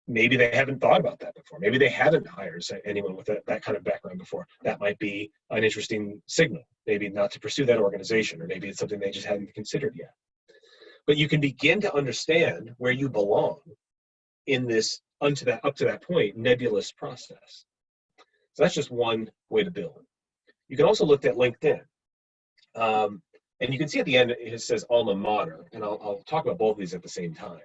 Speaker 1: Maybe they haven't thought about that before. Maybe they haven't hired anyone with that kind of background before. That might be an interesting signal, maybe not to pursue that organization, or maybe it's something they just hadn't considered yet. But you can begin to understand where you belong in this, up to that point, nebulous process. So that's just one way to build. You can also look at LinkedIn. And you can see at the end, it says alma mater, and I'll talk about both of these at the same time.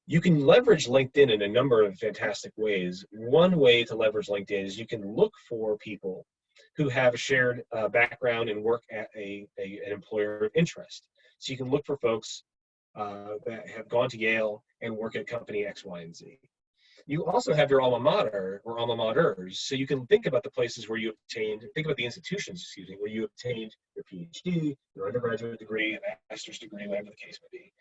Speaker 1: You can leverage LinkedIn in a number of fantastic ways. One way to leverage LinkedIn is you can look for people who have a shared background and work at an employer of interest. So you can look for folks that have gone to Yale and work at company X, Y, and Z. You also have your alma mater or alma maters. So you can think about the places where you obtained, think about the institutions, excuse me, where you obtained your PhD, your undergraduate degree, a master's degree, whatever the case may be.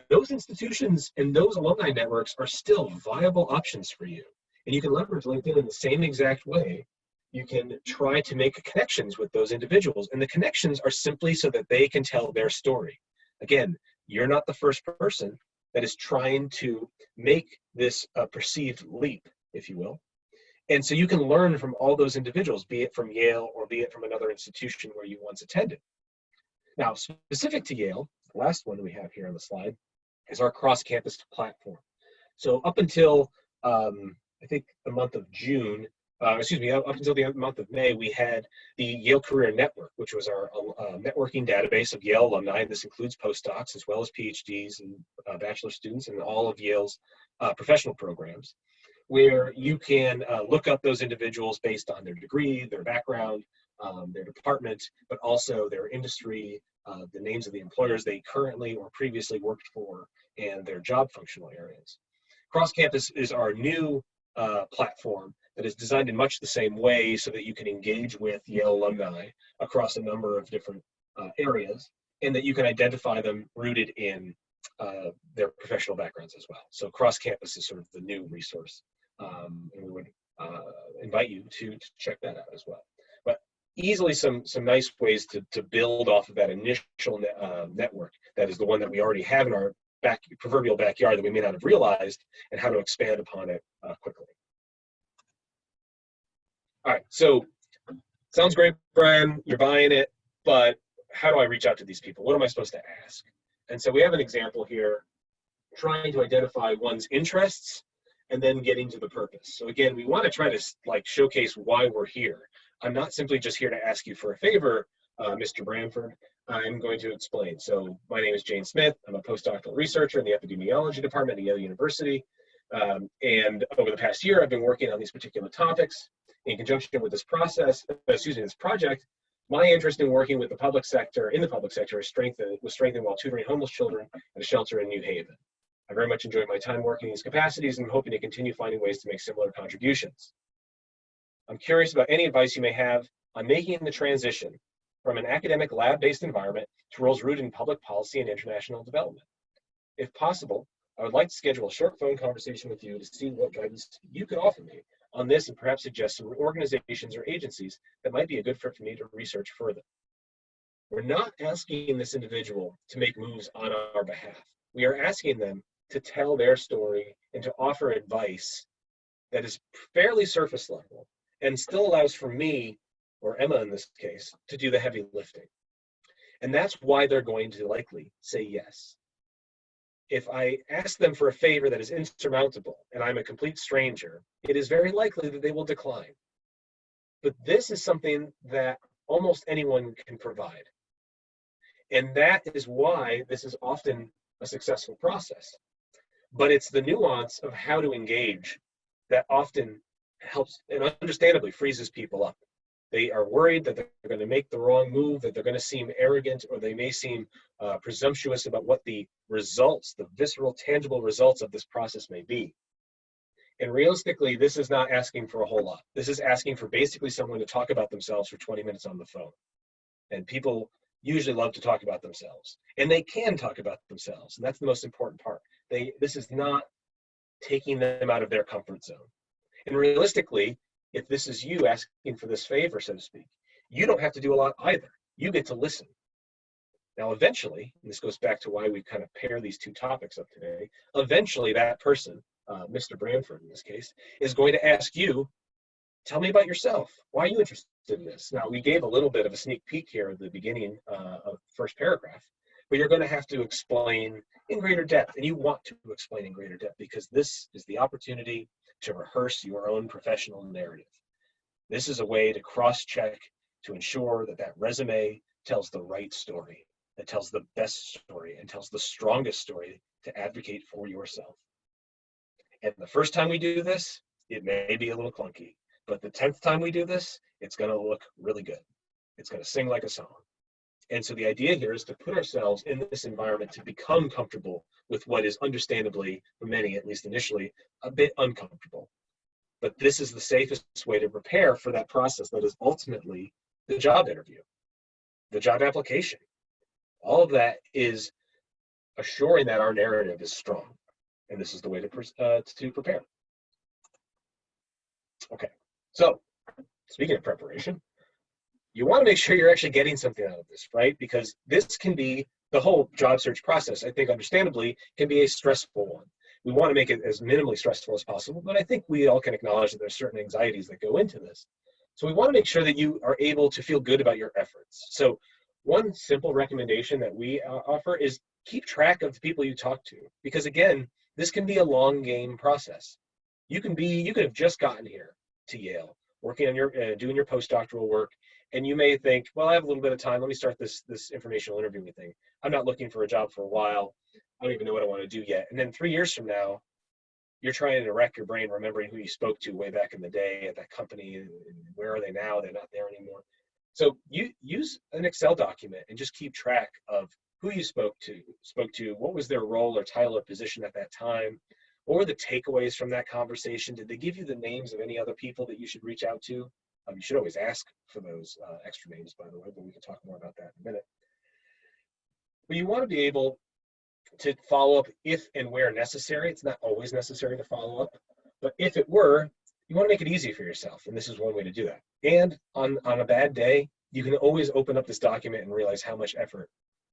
Speaker 1: Those institutions and those alumni networks are still viable options for you. And you can leverage LinkedIn in the same exact way. You can try to make connections with those individuals. And the connections are simply so that they can tell their story. Again, you're not the first person that is trying to make this perceived leap, if you will. And so you can learn from all those individuals, be it from Yale or be it from another institution where you once attended. Now, specific to Yale, the last one we have here on the slide is our cross-campus platform. So up until, I think the month of June, up until the month of May, we had the Yale Career Network, which was our networking database of Yale alumni. This includes postdocs as well as PhDs and bachelor students and all of Yale's professional programs, where you can look up those individuals based on their degree, their background, their department, but also their industry, the names of the employers they currently or previously worked for, and their job functional areas. Cross Campus is our new platform that is designed in much the same way so that you can engage with Yale alumni across a number of different areas, and that you can identify them rooted in their professional backgrounds as well. So Cross Campus is sort of the new resource, and we would invite you to check that out as well. But easily some nice ways to build off of that initial network that is the one that we already have in our proverbial backyard that we may not have realized, and how to expand upon it quickly. All right, so sounds great, Brian, you're buying it, but how do I reach out to these people? What am I supposed to ask? And so we have an example here, trying to identify one's interests and then getting to the purpose. So again, we want to try to showcase why we're here. I'm not simply just here to ask you for a favor, Mr. Branford. I'm going to explain. So my name is Jane Smith. I'm a postdoctoral researcher in the epidemiology department at Yale University. And over the past year, I've been working on these particular topics. In conjunction with this this project, my interest in working with the public sector, was strengthened while tutoring homeless children at a shelter in New Haven. I very much enjoyed my time working in these capacities and I'm hoping to continue finding ways to make similar contributions. I'm curious about any advice you may have on making the transition from an academic lab-based environment to roles rooted in public policy and international development. If possible, I would like to schedule a short phone conversation with you to see what guidance you could offer me on this and perhaps suggest some organizations or agencies that might be a good fit for me to research further. We're not asking this individual to make moves on our behalf. We are asking them to tell their story and to offer advice that is fairly surface level and still allows for me, or Emma in this case, to do the heavy lifting. And that's why they're going to likely say yes. If I ask them for a favor that is insurmountable and I'm a complete stranger, it is very likely that they will decline. But this is something that almost anyone can provide. And that is why this is often a successful process. But it's the nuance of how to engage that often helps and understandably freezes people up. They are worried that they're going to make the wrong move, that they're going to seem arrogant, or they may seem presumptuous about what the results, the visceral, tangible results of this process may be. And realistically, this is not asking for a whole lot. This is asking for basically someone to talk about themselves for 20 minutes on the phone. And people usually love to talk about themselves. And they can talk about themselves, and that's the most important part. This is not taking them out of their comfort zone. And realistically, if this is you asking for this favor, so to speak, you don't have to do a lot either. You get to listen. Now, eventually, and this goes back to why we kind of pair these two topics up today, eventually that person, Mr. Branford in this case, is going to ask you, tell me about yourself. Why are you interested in this? Now, we gave a little bit of a sneak peek here at the beginning of the first paragraph, but you're going to have to explain in greater depth, and you want to explain in greater depth because this is the opportunity to rehearse your own professional narrative. This is a way to cross-check to ensure that that resume tells the right story, that tells the best story, and tells the strongest story to advocate for yourself. And the first time we do this, it may be a little clunky, but the 10th time we do this, it's going to look really good. It's going to sing like a song. And so the idea here is to put ourselves in this environment to become comfortable with what is understandably, for many, at least initially, a bit uncomfortable. But this is the safest way to prepare for that process that is ultimately the job interview, the job application. All of that is assuring that our narrative is strong. And this is the way to prepare. Okay, so speaking of preparation, you want to make sure you're actually getting something out of this, right? Because this can be the whole job search process, I think understandably, can be a stressful one. We want to make it as minimally stressful as possible, but I think we all can acknowledge that there's certain anxieties that go into this. So we want to make sure that you are able to feel good about your efforts. So one simple recommendation that we offer is keep track of the people you talk to, because again, this can be a long game process. You could have just gotten here to Yale, working on your doing your postdoctoral work, and you may think, well, I have a little bit of time. Let me start this informational interviewing thing. I'm not looking for a job for a while. I don't even know what I want to do yet. And then 3 years from now, you're trying to rack your brain remembering who you spoke to way back in the day at that company, and where are they now? They're not there anymore. So you use an Excel document and just keep track of who you spoke to, what was their role or title or position at that time, what were the takeaways from that conversation? Did they give you the names of any other people that you should reach out to? You should always ask for those extra names, by the way, but we can talk more about that in a minute. But you want to be able to follow up if and where necessary. It's not always necessary to follow up, but if it were, you want to make it easy for yourself, and this is one way to do that. And on a bad day, you can always open up this document and realize how much effort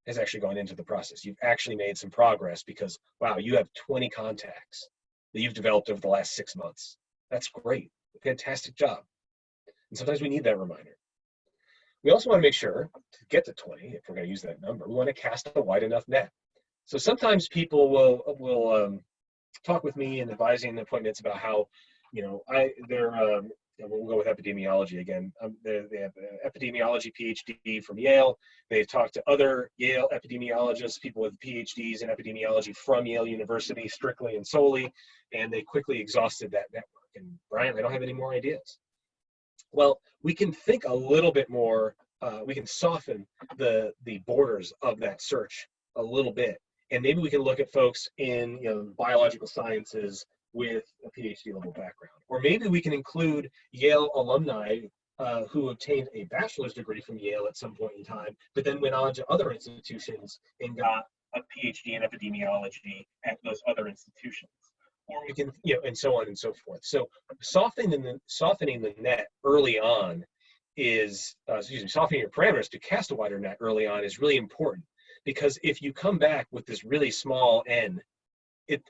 Speaker 1: has actually gone into the process. You've actually made some progress because, wow, you have 20 contacts that you've developed over the last 6 months. That's great. Fantastic job. And sometimes we need that reminder. We also want to make sure to get to 20, if we're going to use that number, we want to cast a wide enough net. So sometimes people will talk with me in advising appointments about how, we'll go with epidemiology again. They have an epidemiology PhD from Yale. They've talked to other Yale epidemiologists, people with PhDs in epidemiology from Yale University, strictly and solely, and they quickly exhausted that network. And Brian, I don't have any more ideas. Well, we can think a little bit more, we can soften the borders of that search a little bit. And maybe we can look at folks in biological sciences with a PhD level background. Or maybe we can include Yale alumni who obtained a bachelor's degree from Yale at some point in time, but then went on to other institutions and got a PhD in epidemiology at those other institutions. Or we can, and so on and so forth. So softening the net early on is, softening your parameters to cast a wider net early on is really important. Because if you come back with this really small N, it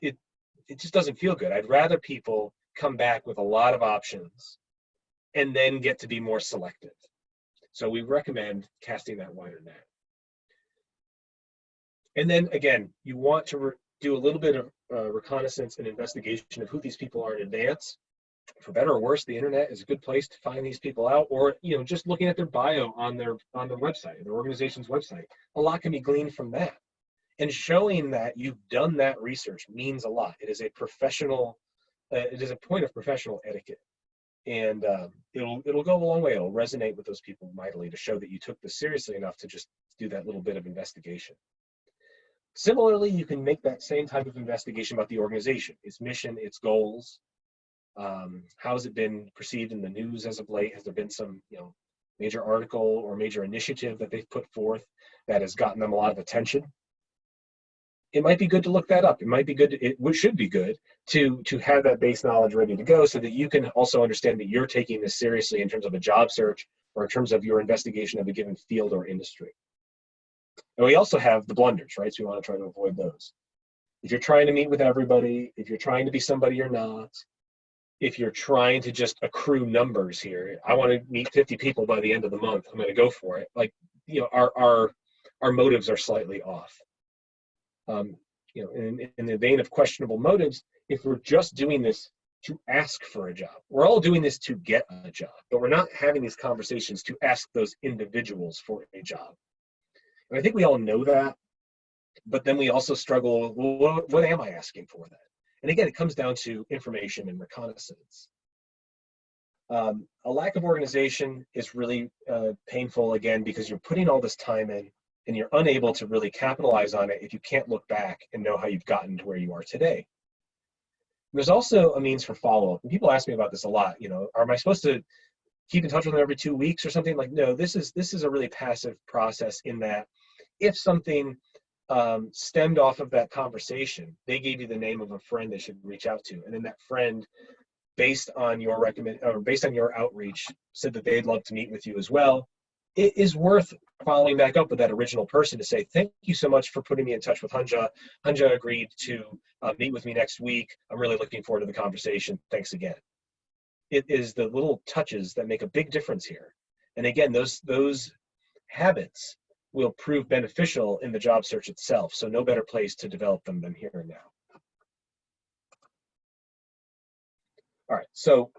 Speaker 1: just doesn't feel good. I'd rather people come back with a lot of options and then get to be more selective. So we recommend casting that wider net. And then again, you want to do a little bit of reconnaissance and investigation of who these people are in advance. For better or worse, the internet is a good place to find these people out, or just looking at their bio on their website, their organization's website. A lot can be gleaned from that. And showing that you've done that research means a lot. It is a professional, it is a point of professional etiquette. And it'll go a long way. It'll resonate with those people mightily to show that you took this seriously enough to just do that little bit of investigation. Similarly, you can make that same type of investigation about the organization, its mission, its goals. How has it been perceived in the news as of late? Has there been some major article or major initiative that they've put forth that has gotten them a lot of attention? It might be good to look that up. It might be good, it should be good to have that base knowledge ready to go so that you can also understand that you're taking this seriously in terms of a job search or in terms of your investigation of a given field or industry. And we also have the blunders, right? So we want to try to avoid those. If you're trying to meet with everybody, if you're trying to be somebody you're not, if you're trying to just accrue numbers here, I want to meet 50 people by the end of the month, I'm going to go for it. Like, our motives are slightly off. In the vein of questionable motives, if we're just doing this to ask for a job, we're all doing this to get a job, but we're not having these conversations to ask those individuals for a job. And I think we all know that, but then we also struggle, well, what am I asking for then? And again, it comes down to information and reconnaissance. A lack of organization is really painful, again, because you're putting all this time in and you're unable to really capitalize on it if you can't look back and know how you've gotten to where you are today. There's also a means for follow-up. And people ask me about this a lot. You know, am I supposed to keep in touch with them every 2 weeks or something? Like, no, this is a really passive process, in that if something stemmed off of that conversation, they gave you the name of a friend they should reach out to, and then that friend, based on your based on your outreach, said that they'd love to meet with you as well, it is worth following back up with that original person to say, thank you so much for putting me in touch with Hunja. Hunja agreed to meet with me next week. I'm really looking forward to the conversation. Thanks again. It is the little touches that make a big difference here. And again, those habits will prove beneficial in the job search itself. So no better place to develop them than here and now. All right, so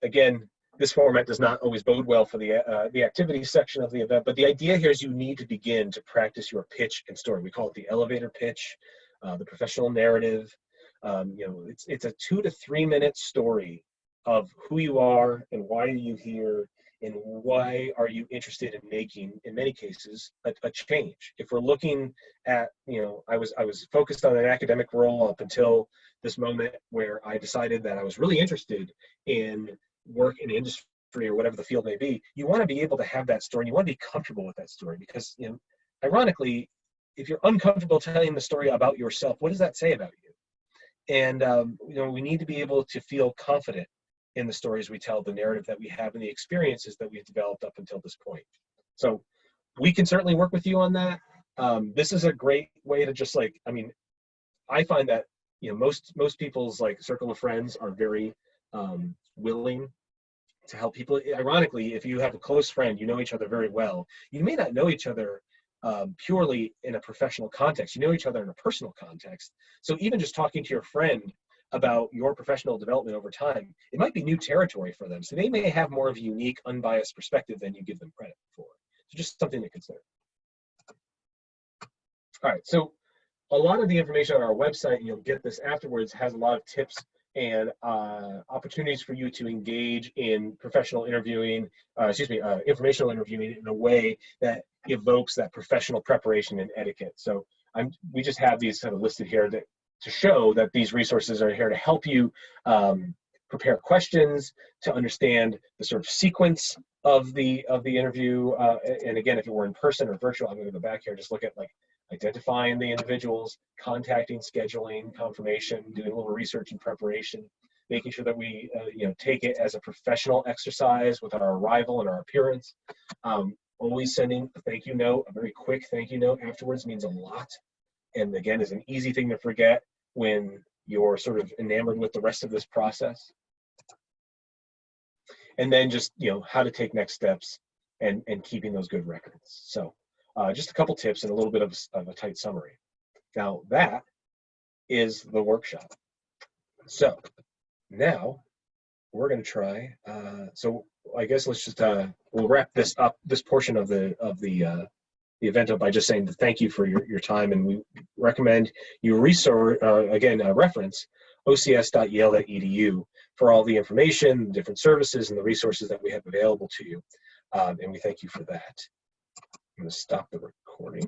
Speaker 1: again, this format does not always bode well for the activities section of the event, but the idea here is you need to begin to practice your pitch and story. We call it the elevator pitch, the professional narrative. You know, it's a 2 to 3 minute story of who you are and why are you here and why are you interested in making, in many cases, a change. If we're looking at, you know, I was focused on an academic role up until this moment where I decided that I was really interested in work in industry or whatever the field may be. You want to be able to have that story, and you want to be comfortable with that story, because, you know, ironically, if you're uncomfortable telling the story about yourself, what does that say about you? And you know, we need to be able to feel confident in the stories we tell, the narrative that we have, and the experiences that we've developed up until this point. So we can certainly work with you on that. This is a great way to just, like, I mean, I find that, you know, most people's like circle of friends are very willing to help people. Ironically, if you have a close friend, you know each other very well, you may not know each other purely in a professional context. You know each other in a personal context. So even just talking to your friend about your professional development over time, it might be new territory for them. So they may have more of a unique, unbiased perspective than you give them credit for. So just something to consider. All right, so a lot of the information on our website, and you'll get this afterwards, has a lot of tips and opportunities for you to engage in professional interviewing, informational interviewing in a way that evokes that professional preparation and etiquette. So we just have these kind of listed here to show that these resources are here to help you prepare questions, to understand the sort of sequence of the interview. And again, if it were in person or virtual, I'm going to go back here, just look at like identifying the individuals, contacting, scheduling, confirmation, doing a little research and preparation, making sure that we take it as a professional exercise with our arrival and our appearance. Always sending a thank you note, a very quick thank you note afterwards means a lot. And again, is an easy thing to forget when you're sort of enamored with the rest of this process. And then just, how to take next steps and keeping those good records. So just a couple tips and a little bit of a tight summary. Now that is the workshop. So now we're going to try. So I guess let's just we'll wrap this up, this portion of the event up by just saying thank you for your time, and we recommend you research reference ocs.yale.edu for all the information, different services, and the resources that we have available to you. And we thank you for that. I'm going to stop the recording.